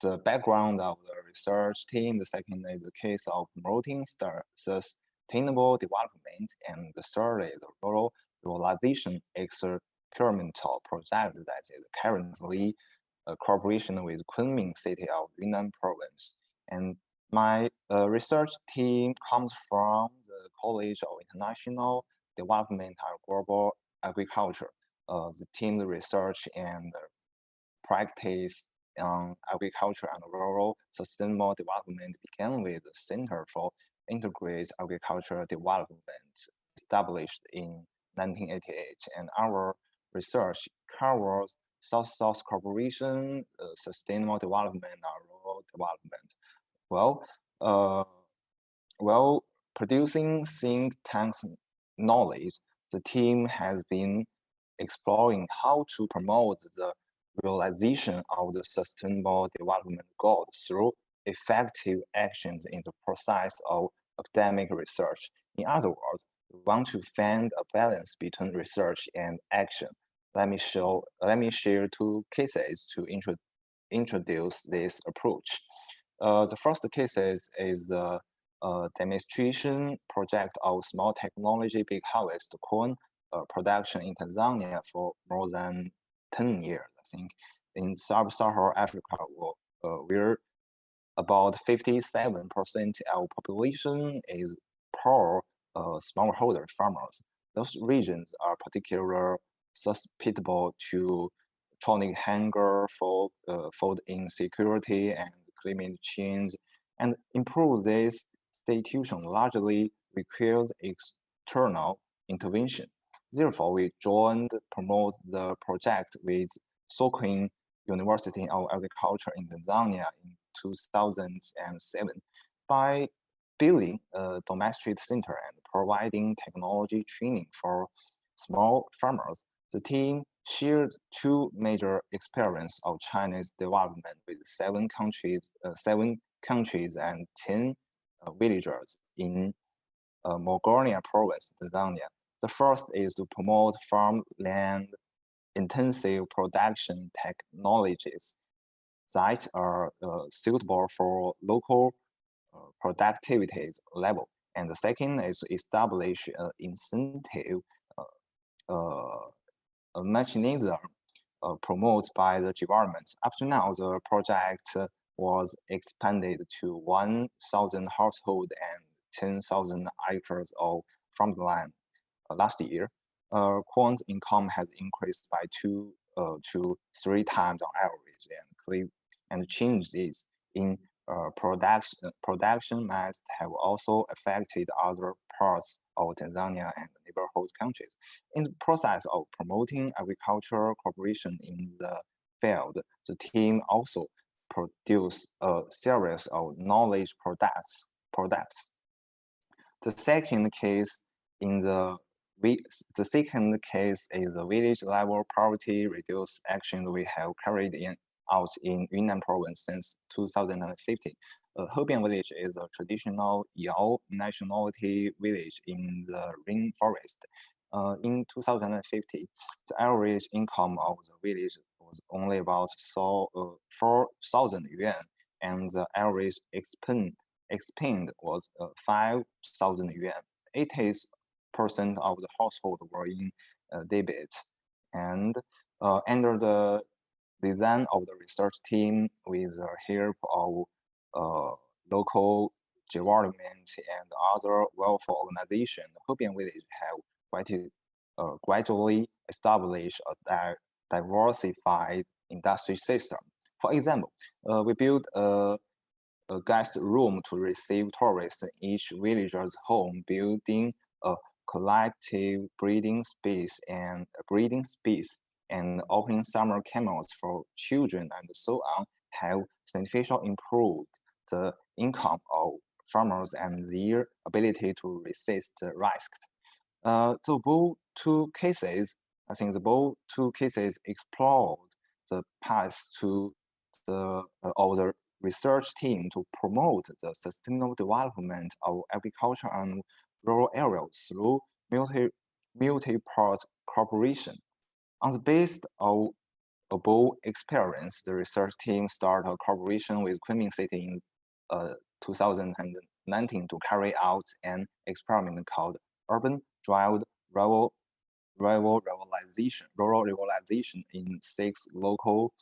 the background of the research team. The second is the case of promoting sustainable development. And the third is the rural ruralization experimental project that is currently a cooperation with Kunming City of Yunnan Province. And my research team comes from the College of International Development and Global Agriculture. The team's research and practice on agriculture and rural sustainable development began with the Center for Integrated Agricultural Development established in 1988, and our research covers South-South cooperation, sustainable development, and rural development. While producing think tanks knowledge, the team has been exploring how to promote the realization of the sustainable development goals through effective actions in the process of academic research. In other words, we want to find a balance between research and action. Let me share two cases to introduce this approach. The first case is the demonstration project of small technology big harvest corn production in Tanzania for more than 10 years. I think in sub-Saharan Africa, where about 57% of population is poor smallholder farmers. Those regions are particularly susceptible to chronic hunger, food insecurity, and climate change, and improve this situation largely requires external intervention. Therefore, we joined promote the project with Sokoine University of Agriculture in Tanzania in 2007 by building a domestic center and providing technology training for small farmers. The team shared two major experiences of Chinese development with seven countries and 10 villagers in Mongolia province, Tanzania. The first is to promote farmland intensive production technologies that are suitable for local productivity level. And the second is to establish an incentive mechanism promoted by the government. Up to now, the project was expanded to 1,000 households and 10,000 acres of farmland last year. Corn's income has increased by 2 to 3 times on average, and changes in production must have also affected other parts of Tanzania and neighborhood countries. In the process of promoting agricultural cooperation in the field, the team also produced a series of knowledge products. The second case is the village level poverty reduce action we have carried out in Yunnan province since 2015. Hebian village is a traditional Yao nationality village in the rainforest. In 2050, the average income of the village was only about 4,000 yuan, and the average expend was 5,000 yuan. 80% of the household were in debt, and under the design of the research team with the help of local development and other welfare organizations, Hebian village have gradually established a diversified industry system. For example, we built a guest room to receive tourists in each villager's home, building a collective breeding space and opening summer camps for children and so on have significantly improved the income of farmers and their ability to resist risks. Both two cases explored the path to the research team to promote the sustainable development of agriculture and rural areas through multi-part cooperation. On the basis of above experience, the research team started a cooperation with Kunming City in 2019 to carry out an experiment called Urban Drive Rural Revitalization in 6 local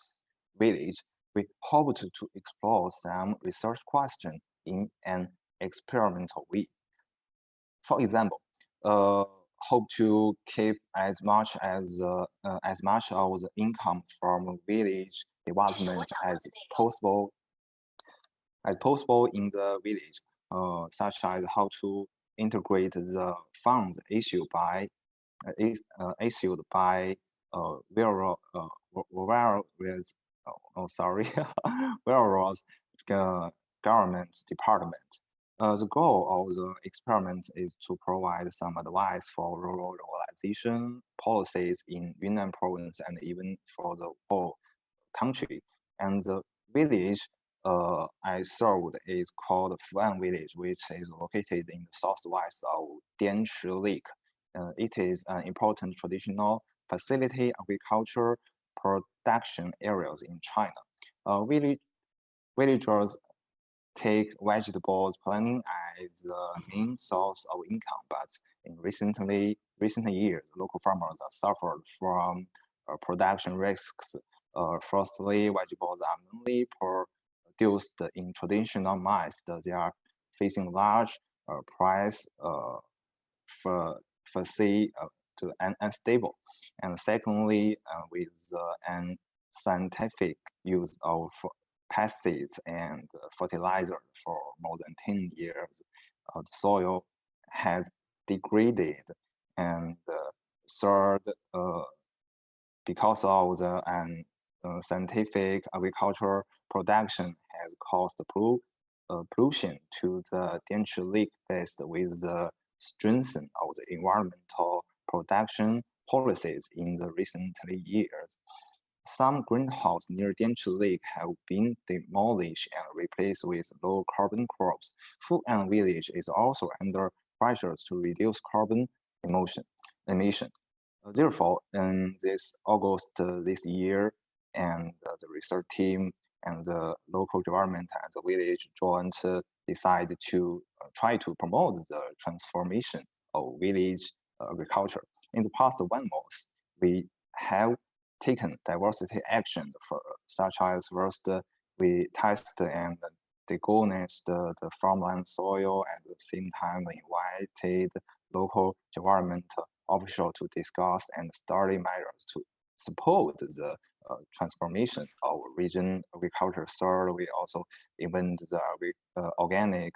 villages. We hope to explore some research questions in an experimental way. For example, hope to keep as much of the income from village development as possible in the village, such as how to integrate the funds issued by various government departments. The goal of the experiment is to provide some advice for rural ruralization policies in Yunnan province and even for the whole country. And the village I served is called Fuan village, which is located in the southwest of Dianshi Lake. It is an important traditional facility agriculture production areas in China. Villagers take vegetables planting as the main source of income, but in recent years, local farmers have suffered from production risks. Firstly, vegetables are mainly produced in traditional mines. They are facing large price to unstable. And secondly, with an scientific use of pesticides and fertilizer for more than 10 years, the soil has degraded. And third, because of the scientific agriculture production has caused pollution to the Dianshi Lake based with the strengthening of the environmental production policies in the recent years. Some greenhouses near Dianshi Lake have been demolished and replaced with low carbon crops. Fuan village is also under pressure to reduce carbon emission. Therefore, in this August this year, and the research team and the local government and the village joined decide to try to promote the transformation of village agriculture. In the past 1 month, we have taken diversity action such as first we test and decolonize the farmland soil. At the same time, we invited local government officials to discuss and study measures to support the transformation of region agriculture. Third, we also invent the organic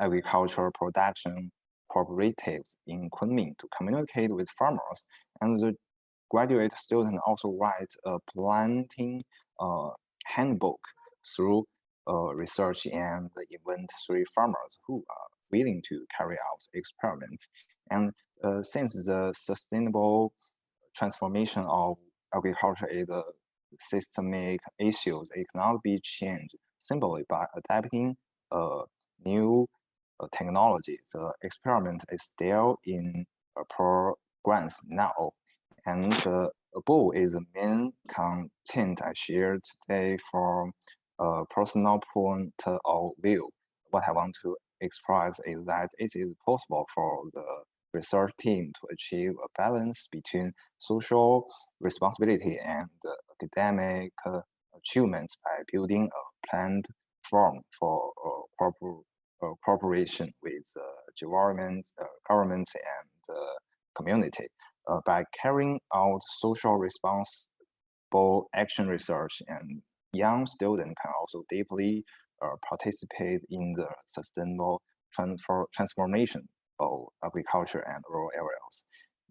agricultural production cooperatives in Kunming to communicate with farmers. And the graduate student also write a planting handbook through research and invent 3 farmers who are willing to carry out experiments. And since the sustainable transformation of agriculture is a systemic issue, it cannot be changed simply by adapting new technology. The experiment is still in progress now. And above is the main content I shared today from a personal point of view. What I want to express is that it is possible for the research team to achieve a balance between social responsibility and academic achievements by building a platform for cooperation with government and community. By carrying out social responsible action research, and young students can also deeply participate in the sustainable transformation of agriculture and rural areas.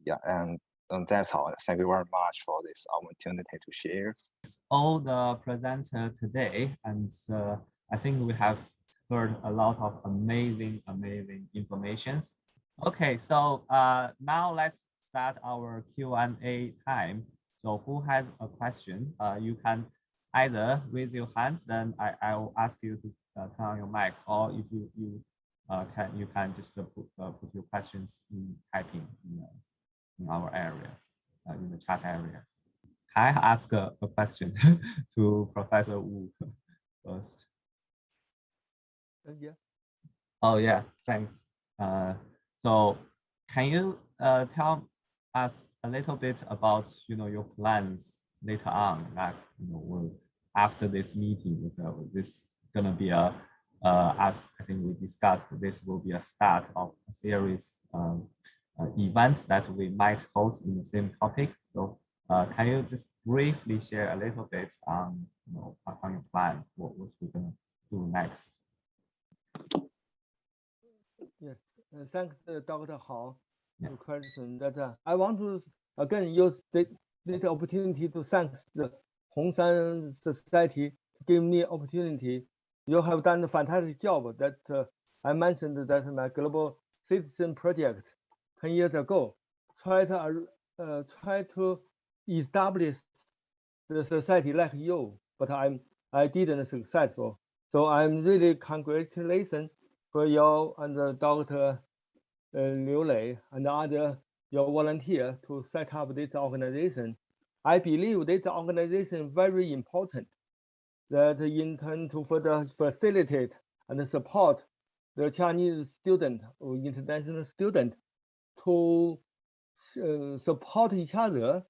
Yeah, and that's all. Thank you very much for this opportunity to share. All the presenter today, and I think we have heard a lot of amazing informations. Okay, so now let's start our Q&A time. So who has a question? You can either raise your hands, then I will ask you to turn on your mic, or if you can just put your questions in typing in our areas, in the chat areas. I ask a question to Professor Wu first. Yeah. Oh yeah, thanks. So can you tell us a little bit about your plans later on, that after this meeting? So this gonna be a as I think we discussed, this will be a start of a series events that we might hold in the same topic. So can you just briefly share a little bit on on your plan, what we're gonna do next? Yes, thanks, Dr. Hao. The question that I want to again use this opportunity to thank the Hongshan Society to give me opportunity. You have done a fantastic job. That I mentioned that my global citizen project 10 years ago try to establish the society like you, but I didn't successful. So I'm really congratulations for you and Dr. Liu Lei and other your volunteer to set up this organization. I believe this organization very important, that intend to further facilitate and support the Chinese student or international student to support each other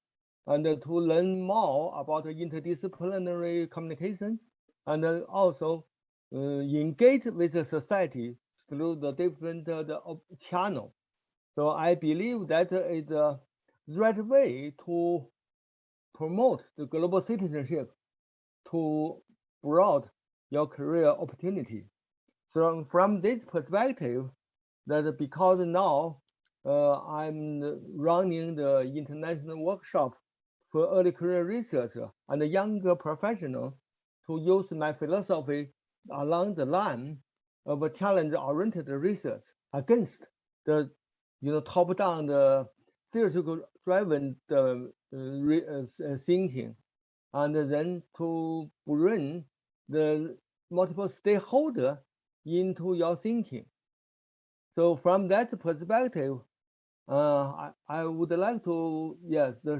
and to learn more about interdisciplinary communication, and also engage with the society through the different channel. So I believe that is the right way to promote the global citizenship, to broaden your career opportunity. So from this perspective, that because now I'm running the international workshop for early career researcher and younger professional to use my philosophy along the line of a challenge-oriented research against the top-down, the theoretical-driven thinking, and then to bring the multiple stakeholders into your thinking. So from that perspective, I would like to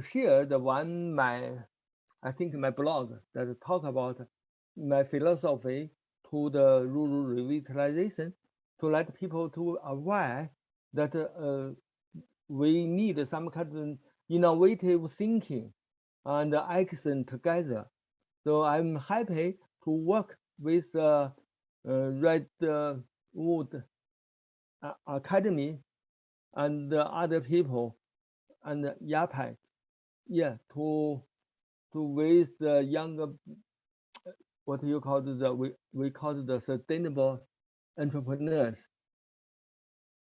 share the one I think my blog that talk about my philosophy to the rural revitalization, to let people to aware that we need some kind of innovative thinking and action together. So I'm happy to work with Redwood Academy and other people and YAPAC, to with the younger, what you call we call the sustainable entrepreneurs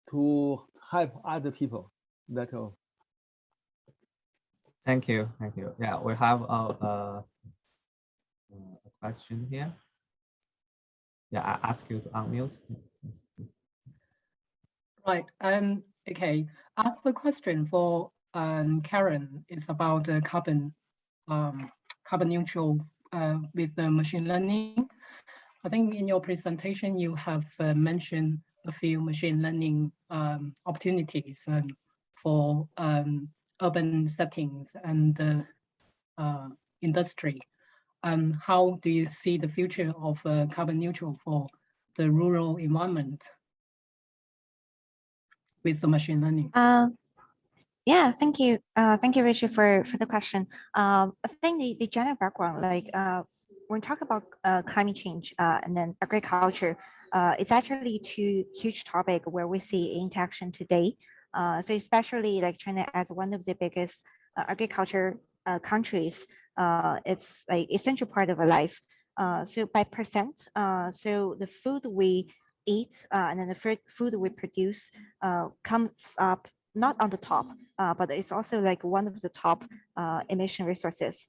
to help other people. That's all. Thank you. Yeah, we have a question here. Yeah, I ask you to unmute. Right. Okay. I have a question for Karen. It's about carbon neutral with the machine learning. I think in your presentation you have mentioned a few machine learning opportunities for urban settings and industry. How do you see the future of carbon neutral for the rural environment with the machine learning? Yeah, thank you. Thank you, Richard, for the question. I think the general background, like when we talk about climate change and then agriculture, it's actually two huge topics where we see interaction today. So especially like China as one of the biggest agriculture countries, it's like essential part of our life. So by percent, so the food we eat and then the food we produce comes up not on the top, but it's also like one of the top emission resources.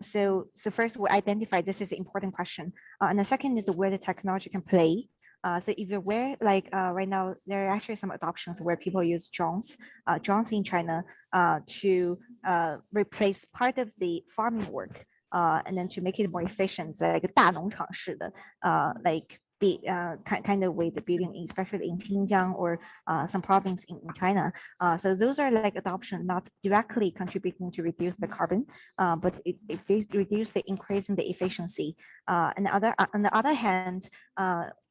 So first we identify this is an important question. And the second is where the technology can play. So if you're aware, like right now, there are actually some adoptions where people use drones in China to replace part of the farming work and then to make it more efficient, like 大农场式的 like kind of way the building, especially in Xinjiang or some province in China. So those are like adoption, not directly contributing to reduce the carbon, but it reduce the increasing the efficiency. And on the other hand,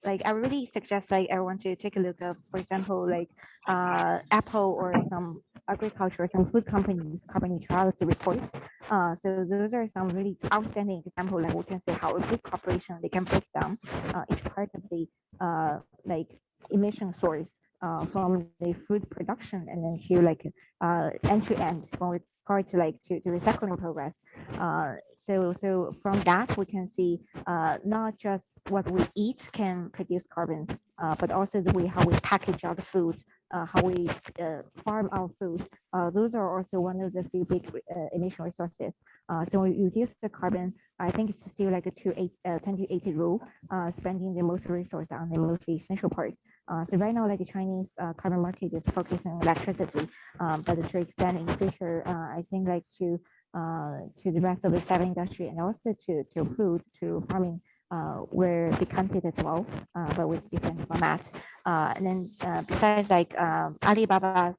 like I really suggest like everyone to take a look at, for example, like Apple or some agriculture, some food companies carbon neutrality reports. So those are some really outstanding examples. Like we can say how a big corporation they can break down each part of the like emission source from the food production and then to like end to end when regard to like to recycling progress. So from that we can see not just what we eat can produce carbon, but also the way how we package our food, how we farm our food. Those are also one of the few big emission resources. So we reduce the carbon. I think it's still like a 10-80 rule, spending the most resource on the most essential parts. So right now, like the Chinese carbon market is focusing on electricity, but to extend in the future, I think like to the rest of the seven industry and also to food, to farming, where be counted as well, but with different format. And then besides like Alibaba,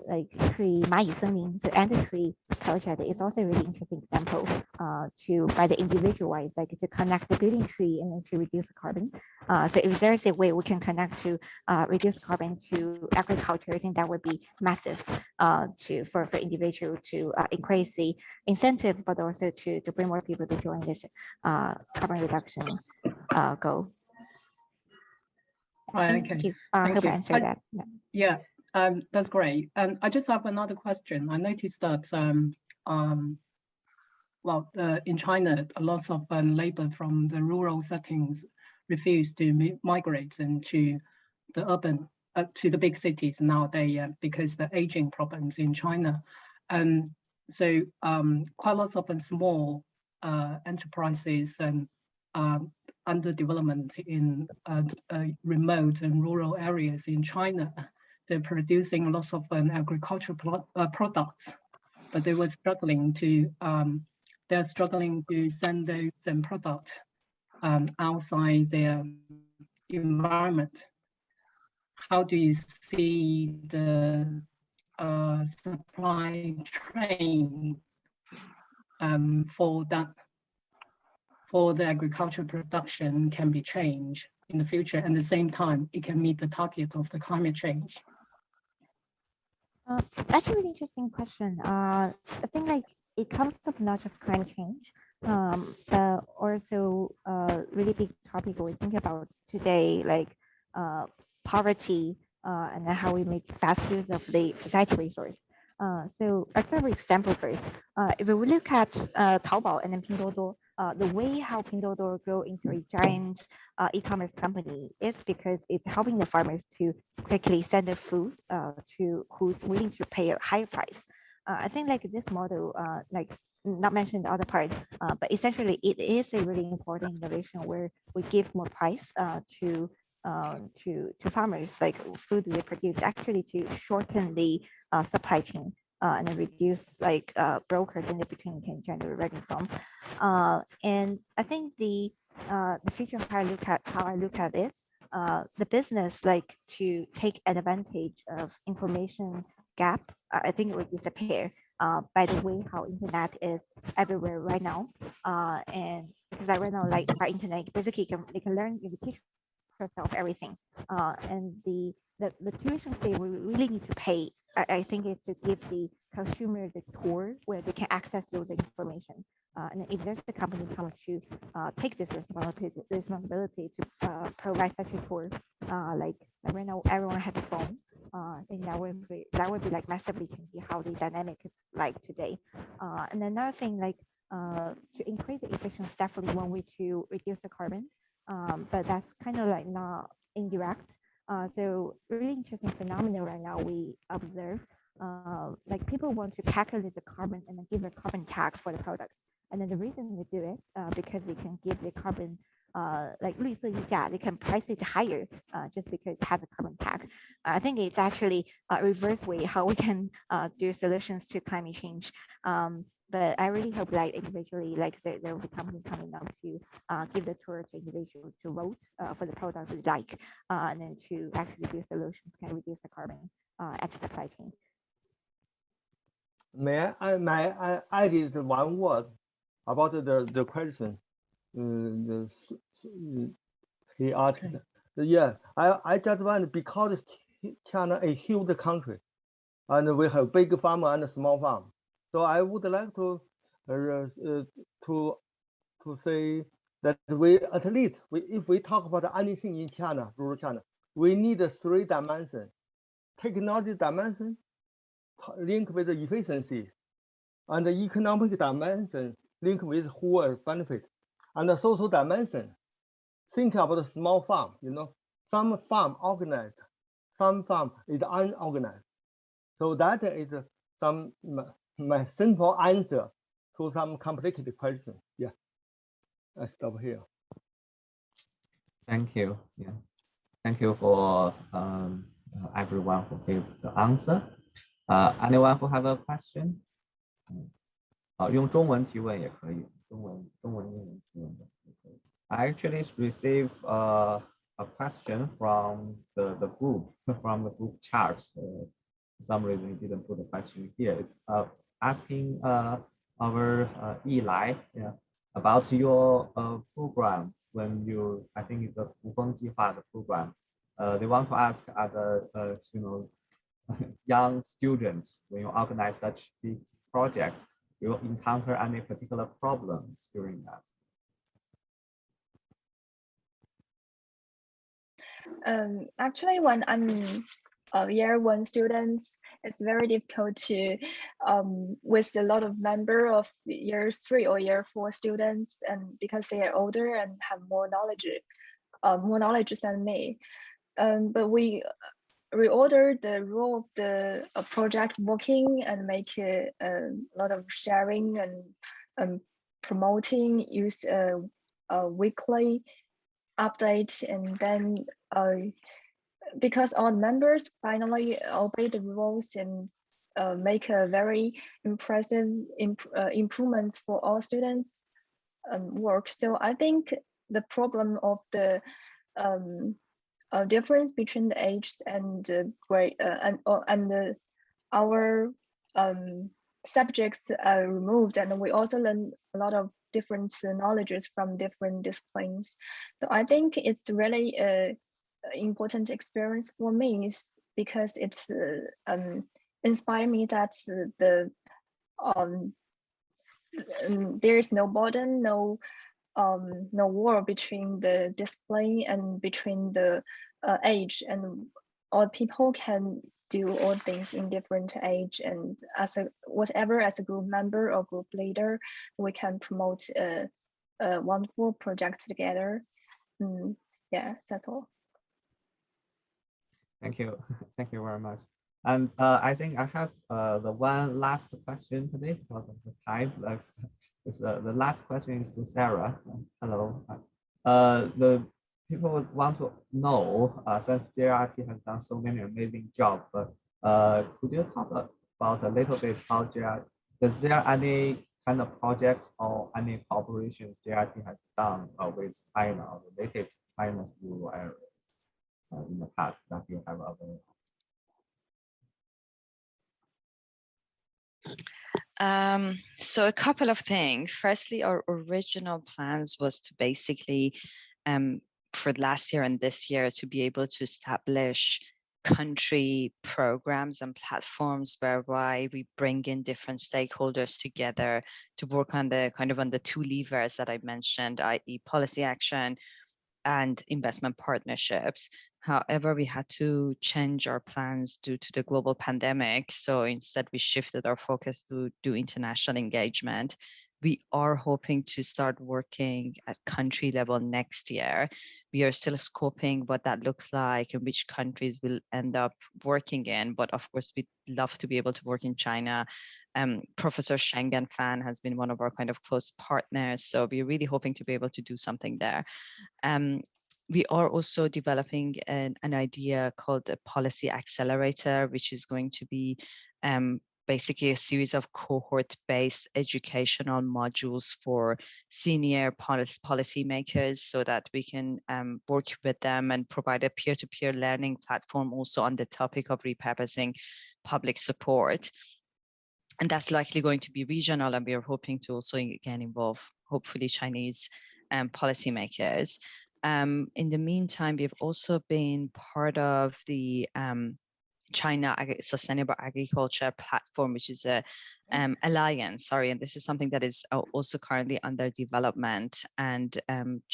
like tree 蚂蚁森林, so and the tree project is also a really interesting example to by the individualize, like to connect the building tree and then to reduce carbon. So if there's a way we can connect to reduce carbon to agriculture, I think that would be massive for individual to increase the incentive, but also to bring more people to join this carbon reduction goal. Right, okay. I hope I answered that. Yeah. That's great. I just have another question. I noticed that, in China, a lot of labor from the rural settings refuse to migrate into the urban, to the big cities nowadays because the aging problems in China. So quite lots of small enterprises under development in remote and rural areas in China. They're producing lots of agricultural products, but they were struggling to send those products outside their environment. How do you see the supply chain for the agricultural production can be changed in the future, and at the same time it can meet the targets of the climate change? That's a really interesting question. I think like it comes up not just climate change, but also really big topic we think about today, like poverty and how we make fast use of the society resource. So I start with example first. If we look at Taobao and then Pinduoduo, the way how Pinduoduo grow into a giant e-commerce company is because it's helping the farmers to quickly send the food to who's willing to pay a higher price. I think like this model, like not mentioned the other part, but essentially it is a really important innovation where we give more price to farmers, like food they produce, actually to shorten the supply chain and then reduce like brokers in the between can generate revenue from. And I think the future of how I look at it, the business like to take advantage of information gap, I think it would disappear by the way how internet is everywhere right now. And because right now, like by internet, basically you can learn, you can teach yourself everything. And the tuition fee we really need to pay, I think, is to give the consumer the tour where they can access those information. And if there's the company come to take this responsibility to provide such a tour, like right now everyone has a phone. I think that would be like massively changing how the dynamic is like today. And another thing, like to increase the efficiency, definitely one way to reduce the carbon, but that's kind of like not indirect. So really interesting phenomenon right now we observe. Like people want to calculate the carbon and then give a carbon tag for the product. And then the reason we do it because we can give the carbon like 绿色溢价, they can price it higher just because it has a carbon tag. I think it's actually a reverse way how we can do solutions to climate change. But I really hope like individually, like there will be companies coming up to give the tour to individuals to vote for the product they like, and then to actually do solutions can reduce the carbon at the supply chain. May I added one word about the question he asked. Yeah, I just want, because China is a huge country and we have big farm and small farm. So I would like to say that we at least if we talk about anything in China, rural China, we need 3 dimensions: technology dimension, linked with the efficiency, and the economic dimension linked with who benefit, and the social dimension. Think about the small farm. You know, some farm organized, some farm is unorganized. So that is my simple answer to some complicated question. Yeah, I stop here. Thank you. Yeah, thank you for everyone who gave the answer. Anyone who have a question? 用中文提问也可以，中文英文提问也可以。I actually received a question from the group, from the group chat. For some reason he didn't put the question here. It's asking our Eli about your program when you, I think it's the 扶风计划 the program. They want to ask other young students, when you organize such big project, you will encounter any particular problems during that? Actually, when I'm year 1 students, it's very difficult to with a lot of member of year 3 or year 4 students, and because they are older and have more knowledge than me. But we reorder the rule of the project working and make a lot of sharing and promoting, use a weekly update, and then because all members finally obey the rules and make a very impressive improvements for all students work. So I think the problem of the difference between the ages and grade and our subjects are removed, and we also learn a lot of different knowledges from different disciplines. So I think it's really a important experience for me, because it's inspired me that there is no burden, no war between the discipline and between the age, and all people can do all things in different age, and as a group member or group leader, we can promote a wonderful project together. Yeah, that's all. Thank you. Thank you very much. And I think I have the one last question today because of the time. The last question is to Sarah. Hello. The people would want to know, since JRT has done so many amazing jobs, but could you talk about a little bit how JRT, is there any kind of projects or any cooperations JRT has done with China or related to China's rural areas in the past that you have available? So a couple of things. Firstly, our original plans was to basically, for last year and this year, to be able to establish country programs and platforms whereby we bring in different stakeholders together to work on the on the two levers that I mentioned, i.e. policy action and investment partnerships. However, we had to change our plans due to the global pandemic. So instead, we shifted our focus to do international engagement. We are hoping to start working at country level next year. We are still scoping what that looks like and which countries we'll end up working in. But of course, we'd love to be able to work in China. Professor Sheng Fan has been one of our close partners. So we're really hoping to be able to do something there. We are also developing an idea called a policy accelerator, which is going to be basically a series of cohort-based educational modules for senior policymakers so that we can work with them and provide a peer-to-peer learning platform also on the topic of repurposing public support. And that's likely going to be regional, and we are hoping to also again involve hopefully Chinese policymakers. In the meantime, we've also been part of the China Sustainable Agriculture Platform, which is a alliance, and this is something that is also currently under development, and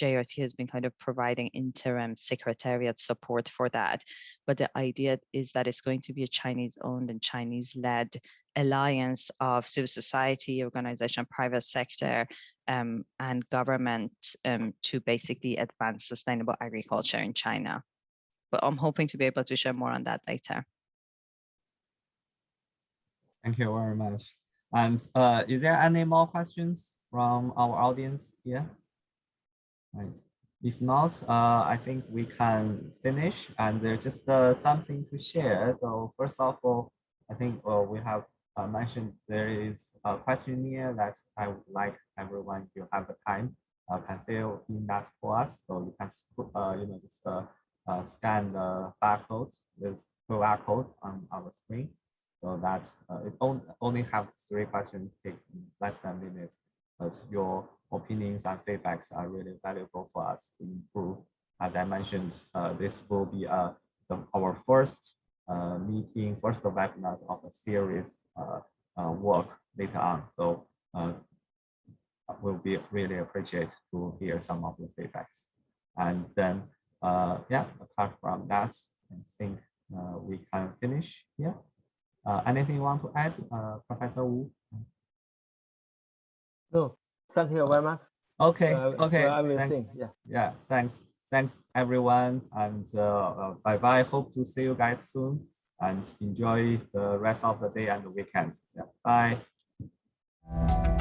JRT has been providing interim secretariat support for that. But the idea is that it's going to be a Chinese-owned and Chinese-led alliance of civil society, organization, private sector, and government to basically advance sustainable agriculture in China. But I'm hoping to be able to share more on that later. Thank you very much. And is there any more questions from our audience here? Right. If not, I think we can finish, and there's just something to share. So first of all, I think we have mentioned there is a questionnaire that I would like everyone to have the time can fill in that for us. So you can just scan the barcode with QR code on our screen. So that's it. Only have 3 questions, take less than minutes. But your opinions and feedbacks are really valuable for us to improve. As I mentioned, this will be our first meeting, first webinar of a series work later on. So we'll be really appreciate to hear some of the feedbacks. And then, yeah, apart from that, I think we can finish here. Anything you want to add, Professor Wu? No, thank you very much. Okay, Yeah, thanks everyone, and bye-bye. Hope to see you guys soon, and enjoy the rest of the day and the weekend. Yeah, bye.